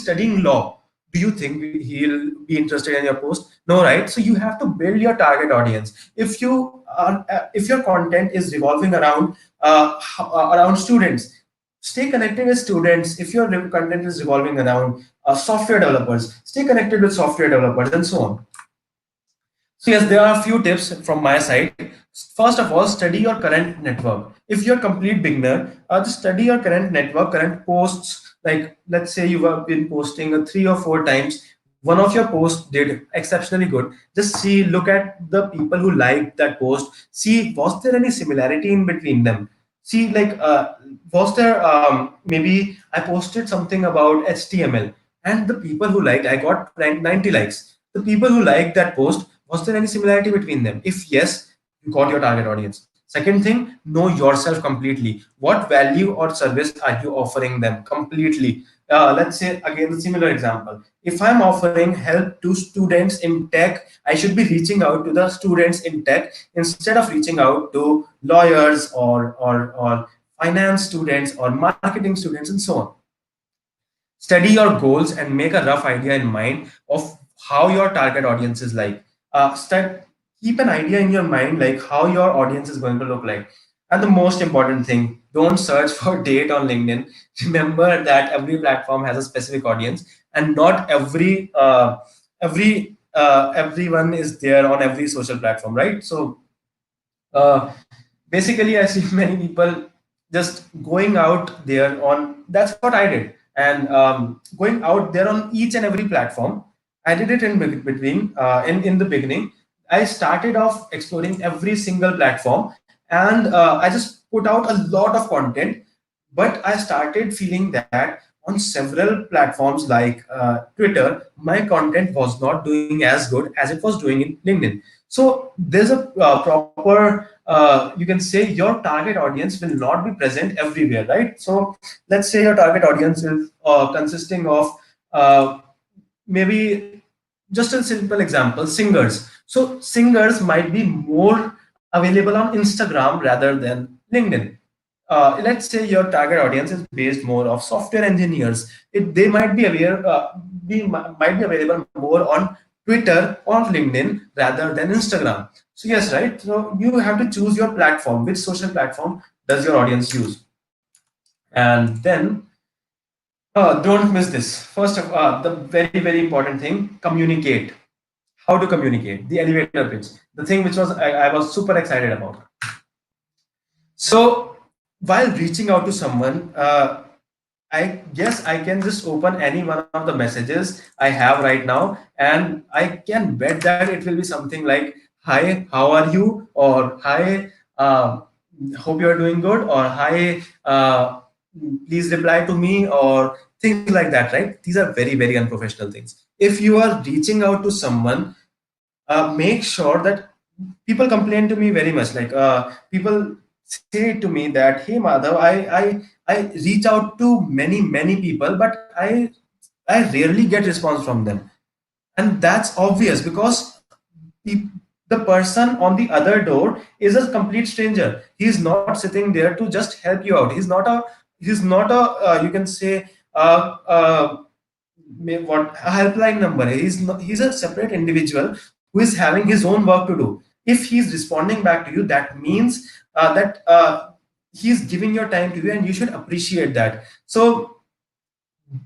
studying law. Do you think he'll be interested in your post? No, right? So you have to build your target audience. If your content is revolving around students, stay connected with students. If your content is revolving around software developers, stay connected with software developers, and so on. So yes, there are a few tips from my side. First of all, study your current network. If you're a complete beginner, just study your current network, current posts. Like let's say you have been posting 3 or 4 times. One of your posts did exceptionally good. Just look at the people who liked that post. See, was there any similarity in between them? See, like, was there maybe I posted something about HTML, and the people who liked, I got 90 likes. The people who liked that post, was there any similarity between them? If yes, you got your target audience. Second thing, know yourself completely. What value or service are you offering them completely? Let's say again a similar example. If I'm offering help to students in tech, I should be reaching out to the students in tech instead of reaching out to lawyers or finance students or marketing students and so on. Study your goals and make a rough idea in mind of how your target audience is like. Keep an idea in your mind like how your audience is going to look like. And the most important thing, don't search for date on LinkedIn. Remember that every platform has a specific audience, and not everyone is there on every social platform, right? So uh, basically, I see many people just going out there on, that's what I did, and going out there on each and every platform. I did it in between, in the beginning. I started off exploring every single platform, and I just put out a lot of content. But I started feeling that on several platforms like Twitter, my content was not doing as good as it was doing in LinkedIn. So there's a proper, you can say your target audience will not be present everywhere, right? So let's say your target audience is consisting of maybe, just a simple example, singers. So singers might be more available on Instagram rather than LinkedIn. Let's say your target audience is based more of software engineers. They might be might be available more on Twitter or LinkedIn rather than Instagram. So yes, right. So you have to choose your platform. Which social platform does your audience use? And then don't miss this. First of all, the very important thing: communicate. how to communicate, the elevator pitch, the thing which I was super excited about. So while reaching out to someone, I guess I can just open any one of the messages I have right now, and I can bet that it will be something like, "Hi, how are you?" or "Hi, hope you are doing good," or "Hi, please reply to me," or things like that. Right? These are very, very unprofessional things. If you are reaching out to someone, make sure that people complain to me very much. Like people say to me that, "Hey Madhav, I reach out to many people, but I rarely get response from them." And that's obvious because the person on the other door is a complete stranger. He's not sitting there to just help you out. He's not a you can say what a helpline number. He's a separate individual who is having his own work to do. If he's responding back to you, that means that he's giving your time to you, and you should appreciate that. So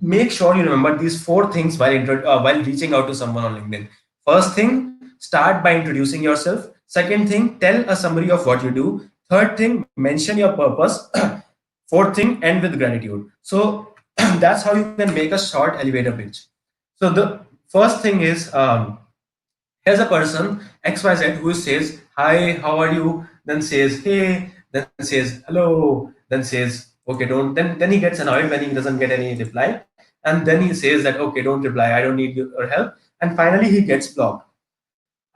make sure you remember these four things while reaching out to someone on LinkedIn. First thing, start by introducing yourself. Second thing, tell a summary of what you do. Third thing, mention your purpose. Fourth thing, end with gratitude. So that's how you can make a short elevator pitch. So the first thing is, here's a person XYZ who says, "Hi, how are you?" Then says, "Hey," then says, "Hello," then says, "Okay, don't." Then he gets annoyed when he doesn't get any reply, and then he says that, "Okay, don't reply. I don't need your help." And finally, he gets blocked.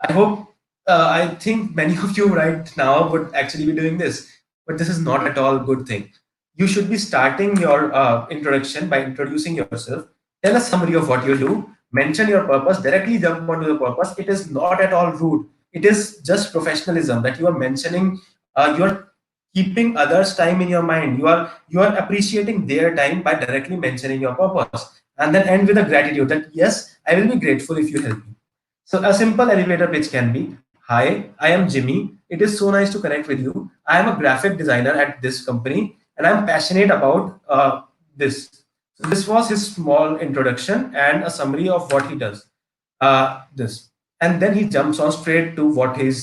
I hope, I think many of you right now would actually be doing this, but this is not at all a good thing. You should be starting your introduction by introducing yourself, tell a summary of what you do, mention your purpose, directly jump onto the purpose. It is not at all rude. It is just professionalism that you are mentioning. You are keeping others' time in your mind. You are appreciating their time by directly mentioning your purpose, and then end with a gratitude that, "Yes, I will be grateful if you help me." So a simple elevator pitch can be, "Hi, I am Jimmy. It is so nice to connect with you. I am a graphic designer at this company, and I'm passionate about this." So this was his small introduction and a summary of what he does. This, and then he jumps on straight to what is,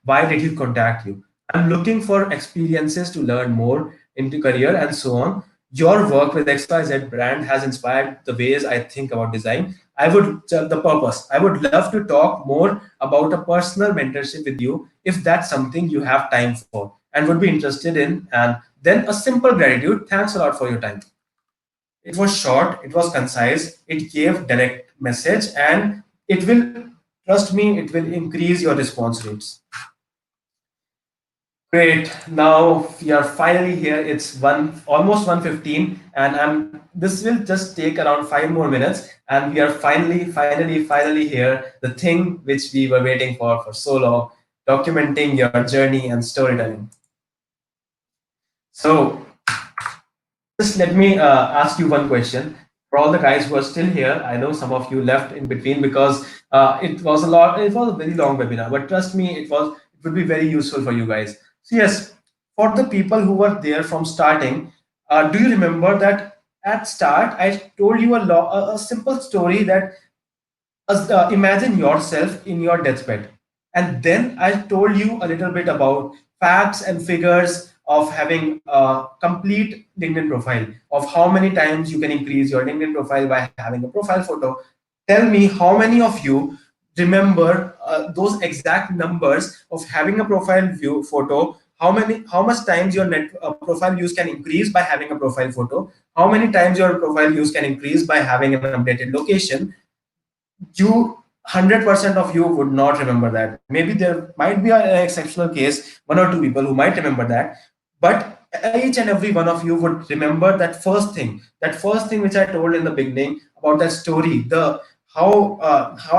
why did he contact you? "I'm looking for experiences to learn more into career and so on. Your work with XYZ brand has inspired the ways I think about design. I would the purpose. I would love to talk more about a personal mentorship with you if that's something you have time for and would be interested in." And then a simple gratitude. "Thanks a lot for your time." It was short, it was concise, it gave direct message, and it will, trust me, it will increase your response rates. Great. Now we are finally here. It's almost 1:15, and this will just take around 5 more minutes, and we are finally here. The thing which we were waiting for so long, documenting your journey and storytelling. So just let me ask you one question. For all the guys who are still here, I know some of you left in between because it was a lot. It was a very long webinar, but trust me, it would be very useful for you guys. So yes, for the people who were there from starting, do you remember that at start I told you a simple story that, imagine yourself in your deathbed, and then I told you a little bit about facts and figures of having a complete LinkedIn profile, of how many times you can increase your LinkedIn profile by having a profile photo. Tell me how many of you remember those exact numbers of having a profile view photo. How much times your profile views can increase by having a profile photo? How many times your profile views can increase by having an updated location? You 100% of you would not remember that. Maybe there might be an exceptional case, one or two people who might remember that, but each and every one of you would remember that first thing which I told in the beginning about that story, the how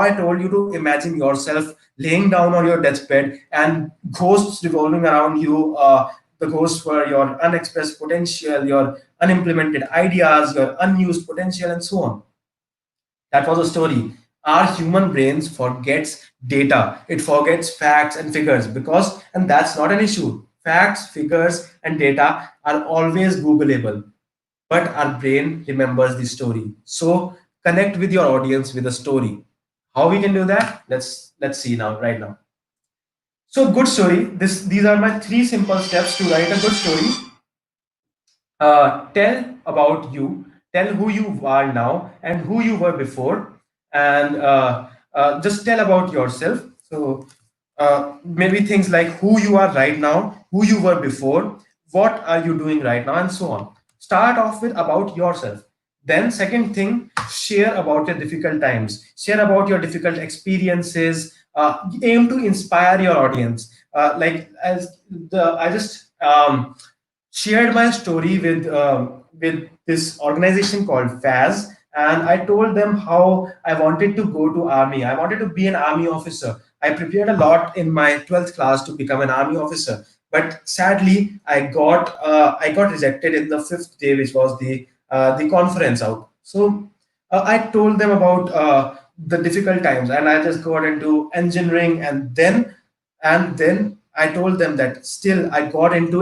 I told you to imagine yourself laying down on your deathbed and ghosts revolving around you. The ghosts were your unexpressed potential, your unimplemented ideas, your unused potential, and so on. That was a story. Our human brains forgets data. It forgets facts and figures, and that's not an issue. Facts, figures, and data are always Googleable, but our brain remembers the story. So connect with your audience with a story. How we can do that? Let's see now, right now. So good story. These are my three simple steps to write a good story. Tell about you, tell who you are now and who you were before, and just tell about yourself. So maybe things like who you are right now, who you were before, what are you doing right now, and so on. Start off with about yourself. Then second thing, share about your difficult times, share about your difficult experiences. Aim to inspire your audience. Like as the I just shared my story with this organization called FAZ, and I told them how I wanted to go to army. I wanted to be an army officer. I prepared a lot in my 12th class to become an army officer, but sadly I got rejected in the fifth day, which was the conference out. So I told them about the difficult times, and I just got into engineering, and then I told them that still I got into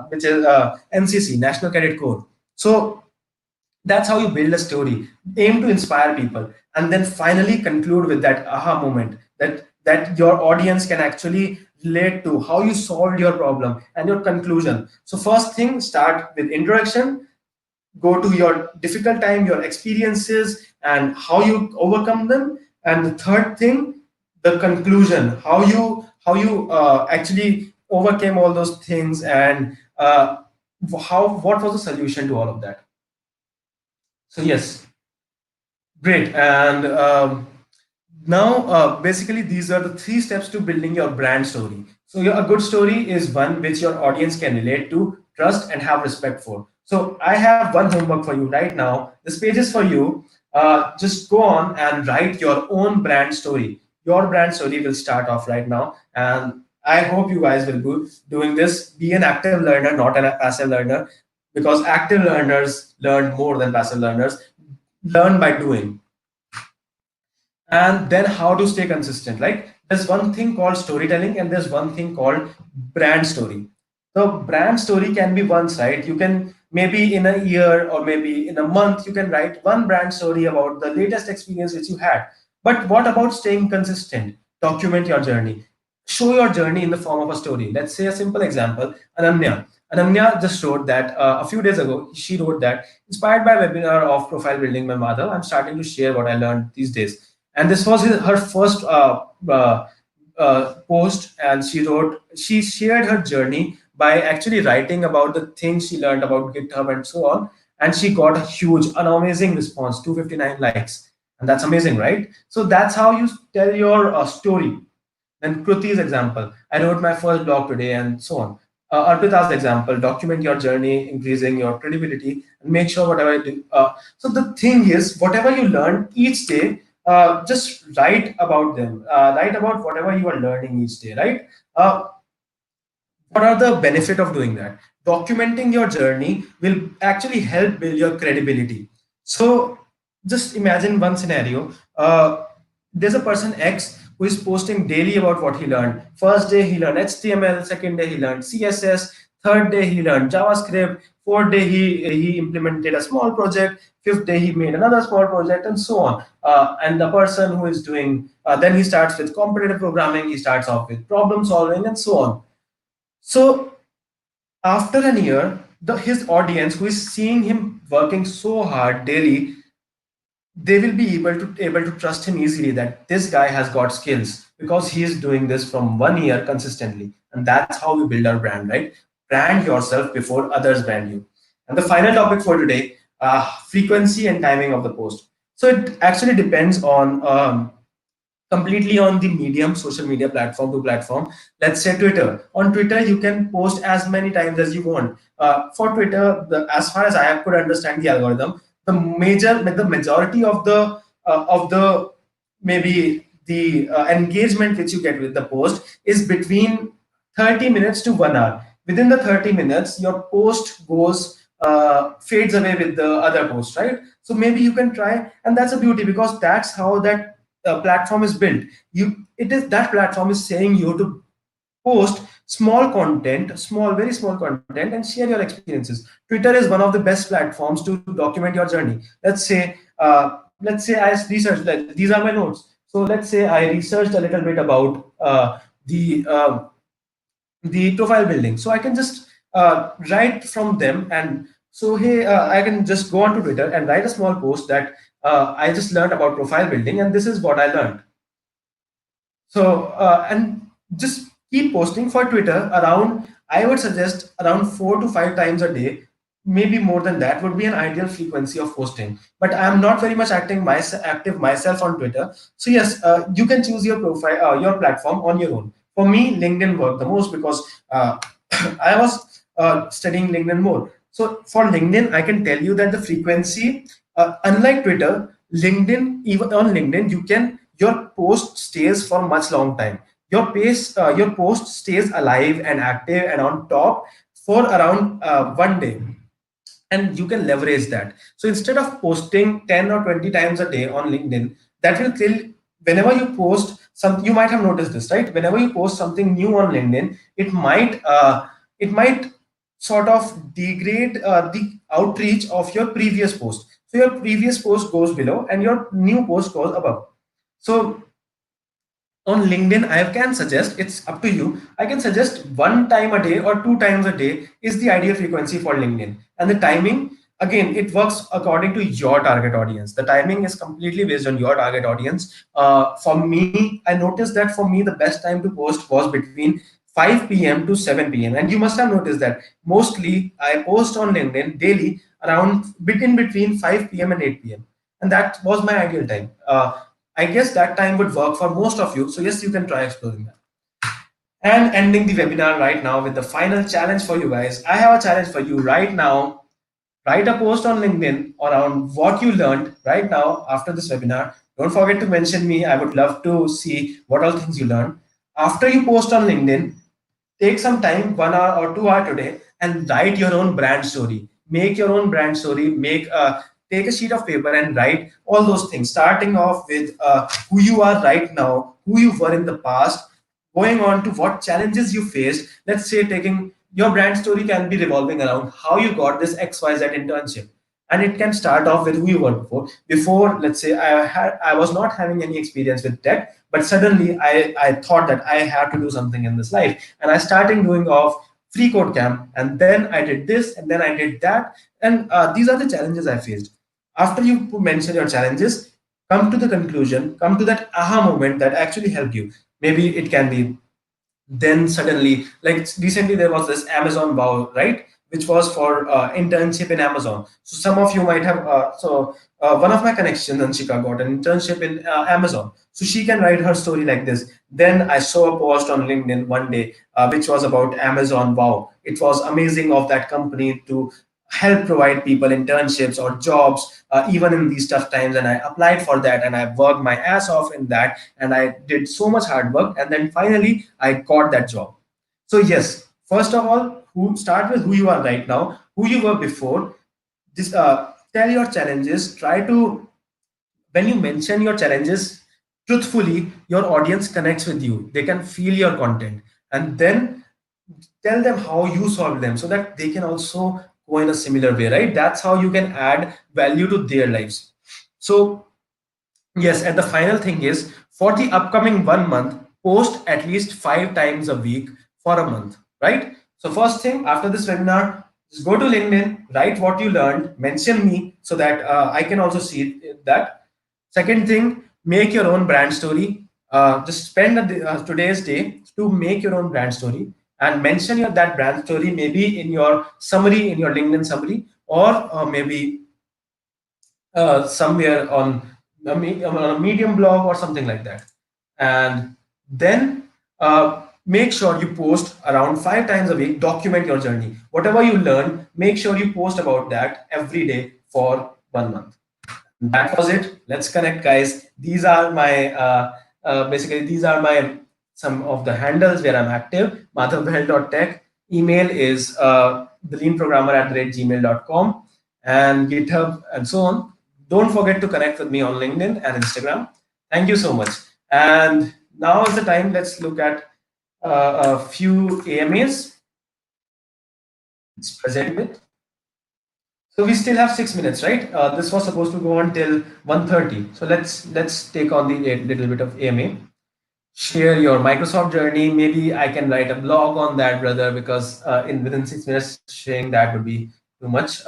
which is NCC, National Cadet Corps. So that's how you build a story. Aim to inspire people, and then finally conclude with that aha moment that your audience can actually relate to how you solved your problem and your conclusion. So first thing, start with introduction, go to your difficult time, your experiences, and how you overcome them. And the third thing, the conclusion, how you actually overcame all those things, and how what was the solution to all of that. So yes, great. And now basically these are the three steps to building your brand story. So a good story is one which your audience can relate to, trust, and have respect for. So I have one homework for you right now. This page is for you. Just go on and write your own brand story. Your brand story will start off right now, and I hope you guys will be doing this. Be an active learner, not a passive learner, because active learners learn more than passive learners. Learn by doing. And then how to stay consistent. Like there's one thing called storytelling, and there's one thing called brand story. The brand story can be once, right? You can maybe in a year or maybe in a month you can write one brand story about the latest experience which you had. But what about staying consistent? Document your journey. Show your journey in the form of a story. Let's say a simple example. Ananya just wrote that a few days ago. She wrote that, inspired by webinar of profile building by Madhav, I'm starting to share what I learned these days. And this was her first post, and she shared her journey by actually writing about the things she learned about GitHub and so on. And she got a huge, an amazing response, 259 likes, and that's amazing, right? So that's how you tell your story. Then Kruti's example, I wrote my first blog today, and so on. Arpita's example, document your journey, increasing your credibility, and make sure whatever you do. So the thing is, whatever you learn each day, just write about them. Write about whatever you are learning each day, right? What are the benefit of doing that? Documenting your journey will actually help build your credibility. So just imagine one scenario. There's a person X who is posting daily about what he learned. First day he learned HTML, second day he learned CSS, third day he learned JavaScript, fourth day he implemented a small project, fifth day he made another small project, and so on. And the person who is doing, then he starts with competitive programming, he starts off with problem solving, and so on. So after a year, his audience who is seeing him working so hard daily, they will be able to trust him easily that this guy has got skills because he is doing this from 1 year consistently. And that's how we build our brand, right? Brand yourself before others brand you. And the final topic for today, frequency and timing of the post. So it actually depends on completely on the medium, social media platform to platform. Let's say Twitter. On Twitter, you can post as many times as you want. For Twitter, as far as I could understand the algorithm, the majority of the maybe the engagement which you get with the post is between 30 minutes to 1 hour. Within the 30 minutes, your post goes fades away with the other post, right? So maybe you can try, and that's a beauty because that's how that platform is built. It is that platform is saying you to post small content, very small content, and share your experiences. Twitter is one of the best platforms to document your journey. Let's say I researched that these are my notes. So So let's say I researched a little bit about the profile building, so I can just write from them. And so hey, I can just go onto Twitter and write a small post that I just learned about profile building and this is what I learned. So and just keep posting for Twitter around, I would suggest around 4 to 5 times a day. Maybe more than that would be an ideal frequency of posting. But I am not very much active myself on Twitter. So yes, you can choose your profile, your platform on your own. For me, LinkedIn worked the most because I was studying LinkedIn more. So for LinkedIn, I can tell you that the frequency, unlike Twitter, LinkedIn, even on LinkedIn, you can, your post stays for much long time. Your post stays alive and active and on top for around one day, and you can leverage that. So instead of posting 10 or 20 times a day on LinkedIn, that will kill. Whenever you post some, you might have noticed this, right? Whenever you post something new on LinkedIn, it might sort of degrade the outreach of your previous post. So your previous post goes below and your new post goes above. So on LinkedIn, I can suggest, it's up to you, I can suggest 1 time a day or 2 times a day is the ideal frequency for LinkedIn. And the timing, again, it works according to your target audience. The timing is completely based on your target audience. For me, I noticed that for me the best time to post was between 5 p.m. to 7 p.m. And you must have noticed that mostly I post on LinkedIn daily around between 5 p.m. and 8 p.m. And that was my ideal time. I guess that time would work for most of you. So yes, you can try exploring that. And ending the webinar right now with the final challenge for you guys. I have a challenge for you right now. Write a post on LinkedIn around what you learned right now after this webinar. Don't forget to mention me. I would love to see what all things you learned. After you post on LinkedIn, take some time, 1 hour or 2 hour today, and write your own brand story. Make your own brand story. Take a sheet of paper and write all those things, starting off with who you are right now, who you were in the past, going on to what challenges you faced. Let's say taking your brand story can be revolving around how you got this XYZ internship. And it can start off with who you were before. Let's say I was not having any experience with tech, but suddenly I thought that I had to do something in this life, and I started doing off free code camp, and then I did this, and then I did that. And these are the challenges I faced. After you mention your challenges, come to the conclusion, come to that aha moment that actually helped you. Maybe it can be, then suddenly, like recently there was this Amazon Wow, right, which was for internship in Amazon. So some of you might have one of my connections in Chicago got an internship in Amazon, so she can write her story like this. Then I saw a post on LinkedIn one day which was about Amazon Wow. It was amazing of that company to help provide people internships or jobs even in these tough times, and I applied for that and I worked my ass off in that, and I did so much hard work, and then finally I got that job. So yes, first of all, start with who you are right now, who you were before. Just tell your challenges. Try to, when you mention your challenges truthfully, your audience connects with you. They can feel your content, and then tell them how you solve them so that they can also go in a similar way, right? That's how you can add value to their lives. So yes, and the final thing is, for the upcoming 1 month, post at least 5 times a week for a month, right? So first thing after this webinar, just go to LinkedIn, write what you learned, mention me so that I can also see that. Second thing, make your own brand story. Just spend today's day to make your own brand story and mention that brand story maybe in your summary, in your LinkedIn summary, or maybe somewhere on a Medium blog or something like that. And then make sure you post around 5 times a week. Document your journey. Whatever you learn, make sure you post about that every day for 1 month. That was it. Let's connect, guys. These are my basically these are my some of the handles where I'm active. Madhavbahl.tech. Email is theleanprogrammer@gmail.com, and GitHub and so on. Don't forget to connect with me on LinkedIn and Instagram. Thank you so much. And now is the time. Let's look at a few AMAs. Let's present with. So we still have 6 minutes, right? This was supposed to go on till 1:30. So let's take on the a little bit of AMA. Share your Microsoft journey. Maybe I can write a blog on that, brother, because in within 6 minutes sharing that would be too much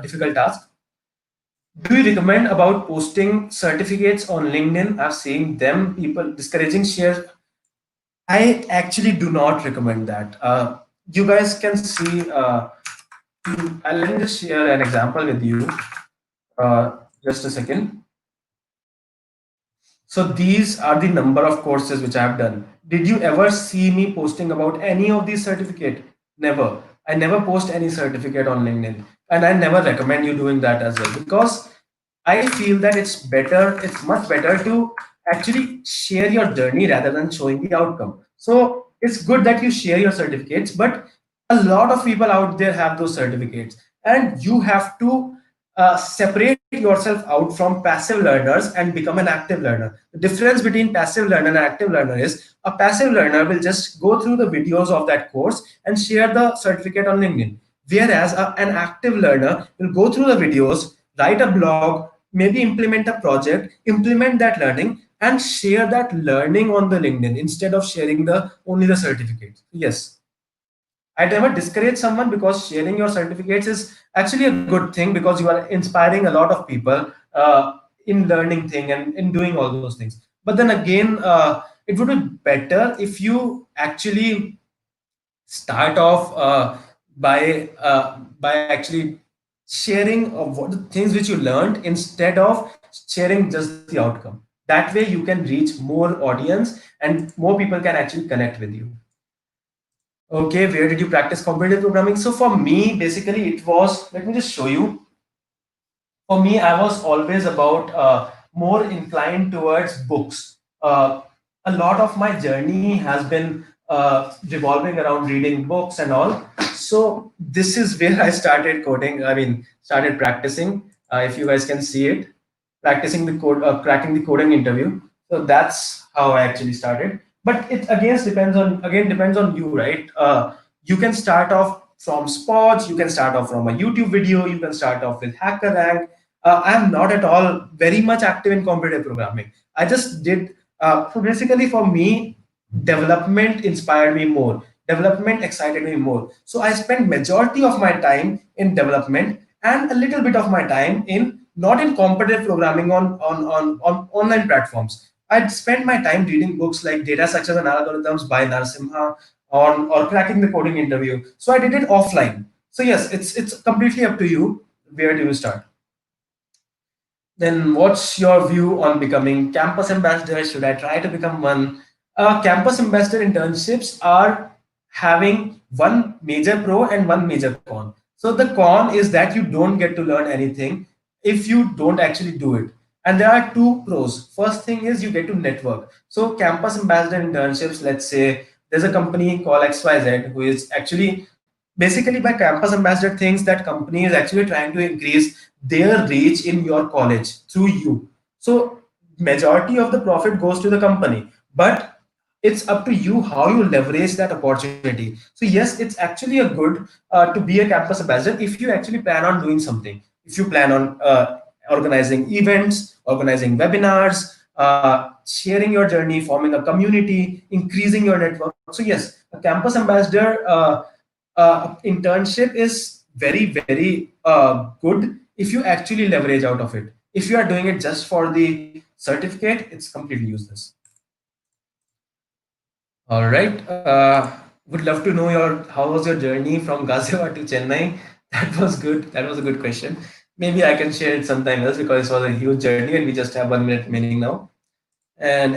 difficult task. Do you recommend about posting certificates on LinkedIn? I've seen them people discouraging share. I actually do not recommend that. You guys can see. Let me just share an example with you. Just a second. So these are the number of courses which I have done. Did you ever see me posting about any of these certificate? Never. I never post any certificate on LinkedIn, and I never recommend you doing that as well, because I feel that it's much better to actually share your journey rather than showing the outcome. So it's good that you share your certificates, but a lot of people out there have those certificates, and you have to separate yourself out from passive learners and become an active learner. The difference between passive learner and active learner is a passive learner will just go through the videos of that course and share the certificate on LinkedIn. Whereas an active learner will go through the videos, write a blog, maybe implement a project, implement that learning, and share that learning on the LinkedIn instead of sharing the only the certificates. Yes, I never discourage someone, because sharing your certificates is actually a good thing, because you are inspiring a lot of people in learning thing and in doing all those things. But then again, it would be better if you actually start off by actually sharing of what the things which you learned instead of sharing just the outcome. That way you can reach more audience and more people can actually connect with you. Okay, where did you practice competitive programming? So for me, basically, it was, let me just show you. For me, I was always about more inclined towards books. A lot of my journey has been revolving around reading books and all. So this is where I started coding. I mean, started practicing. If you guys can see it, practicing the code, cracking the coding interview. So that's how I actually started. But it again depends on you, right? You can start off from Spots, you can start off from a YouTube video, you can start off with HackerRank. I'm not at all very much active in competitive programming. I just did so basically for me, development inspired me more. Development excited me more. So I spent majority of my time in development and a little bit of my time in not in competitive programming on online platforms. I'd spent my time reading books like Data Structures and Algorithms by Narasimha on or cracking the coding interview. So I did it offline. So yes, it's completely up to you. Where do you start? Then what's your view on becoming campus ambassador? Should I try to become one? Campus ambassador internships are having one major pro and one major con. So the con is that you don't get to learn anything if you don't actually do it. And there are two pros. First thing is you get to network. So campus ambassador internships, let's say there's a company called XYZ who is actually basically by campus ambassador things that company is actually trying to increase their reach in your college through you. So majority of the profit goes to the company, but it's up to you how you leverage that opportunity. So yes, it's actually a good to be a campus ambassador if you actually plan on doing something. If you plan on organizing events, organizing webinars, sharing your journey, forming a community, increasing your network. So yes, a campus ambassador internship is very good if you actually leverage out of it. If you are doing it just for the certificate, it's completely useless. All right. Would love to know your how was your journey from Ghaziabad to Chennai. That was good. That was a good question. Maybe I can share it sometime else, because it was a huge journey and we just have 1 minute remaining now. And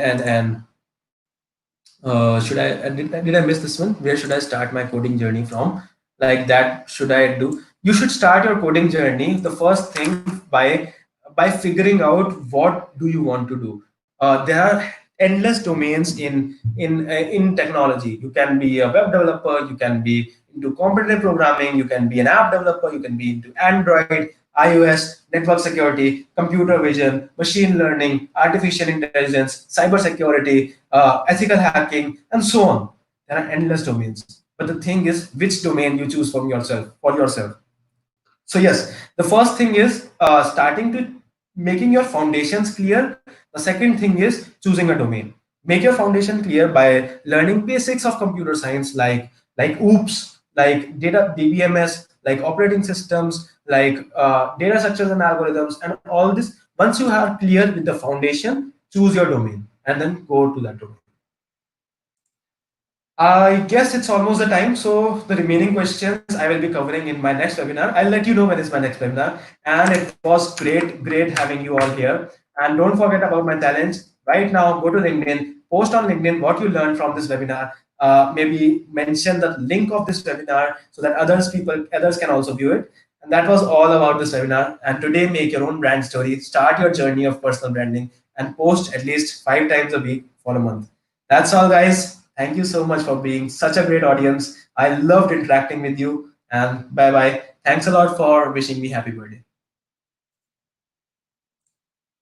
did I miss this one? Where should I start my coding journey from? Like that, should I do? You should start your coding journey the first thing by figuring out what do you want to do. There are endless domains in technology. You can be a web developer, you can be into competitive programming, you can be an app developer, you can be into Android, iOS, network security, computer vision, machine learning, artificial intelligence, cyber security, ethical hacking, and so on. There are endless domains. But the thing is, which domain you choose from yourself for yourself. So yes, the first thing is starting to making your foundations clear. The second thing is choosing a domain. Make your foundation clear by learning basics of computer science, like OOPS, like data DBMS, like operating systems, like data structures and algorithms, and all this. Once you are clear with the foundation, choose your domain and then go to that domain. I guess it's almost the time. So the remaining questions I will be covering in my next webinar. I'll let you know when is my next webinar. And it was great having you all here. And don't forget about my talents. Right now, go to LinkedIn, post on LinkedIn what you learned from this webinar. Maybe mention the link of this webinar so that others can also view it. And that was all about this webinar. And today, make your own brand story. Start your journey of personal branding and post at least 5 times a week for a month. That's all, guys. Thank you so much for being such a great audience. I loved interacting with you. And bye bye. Thanks a lot for wishing me happy birthday.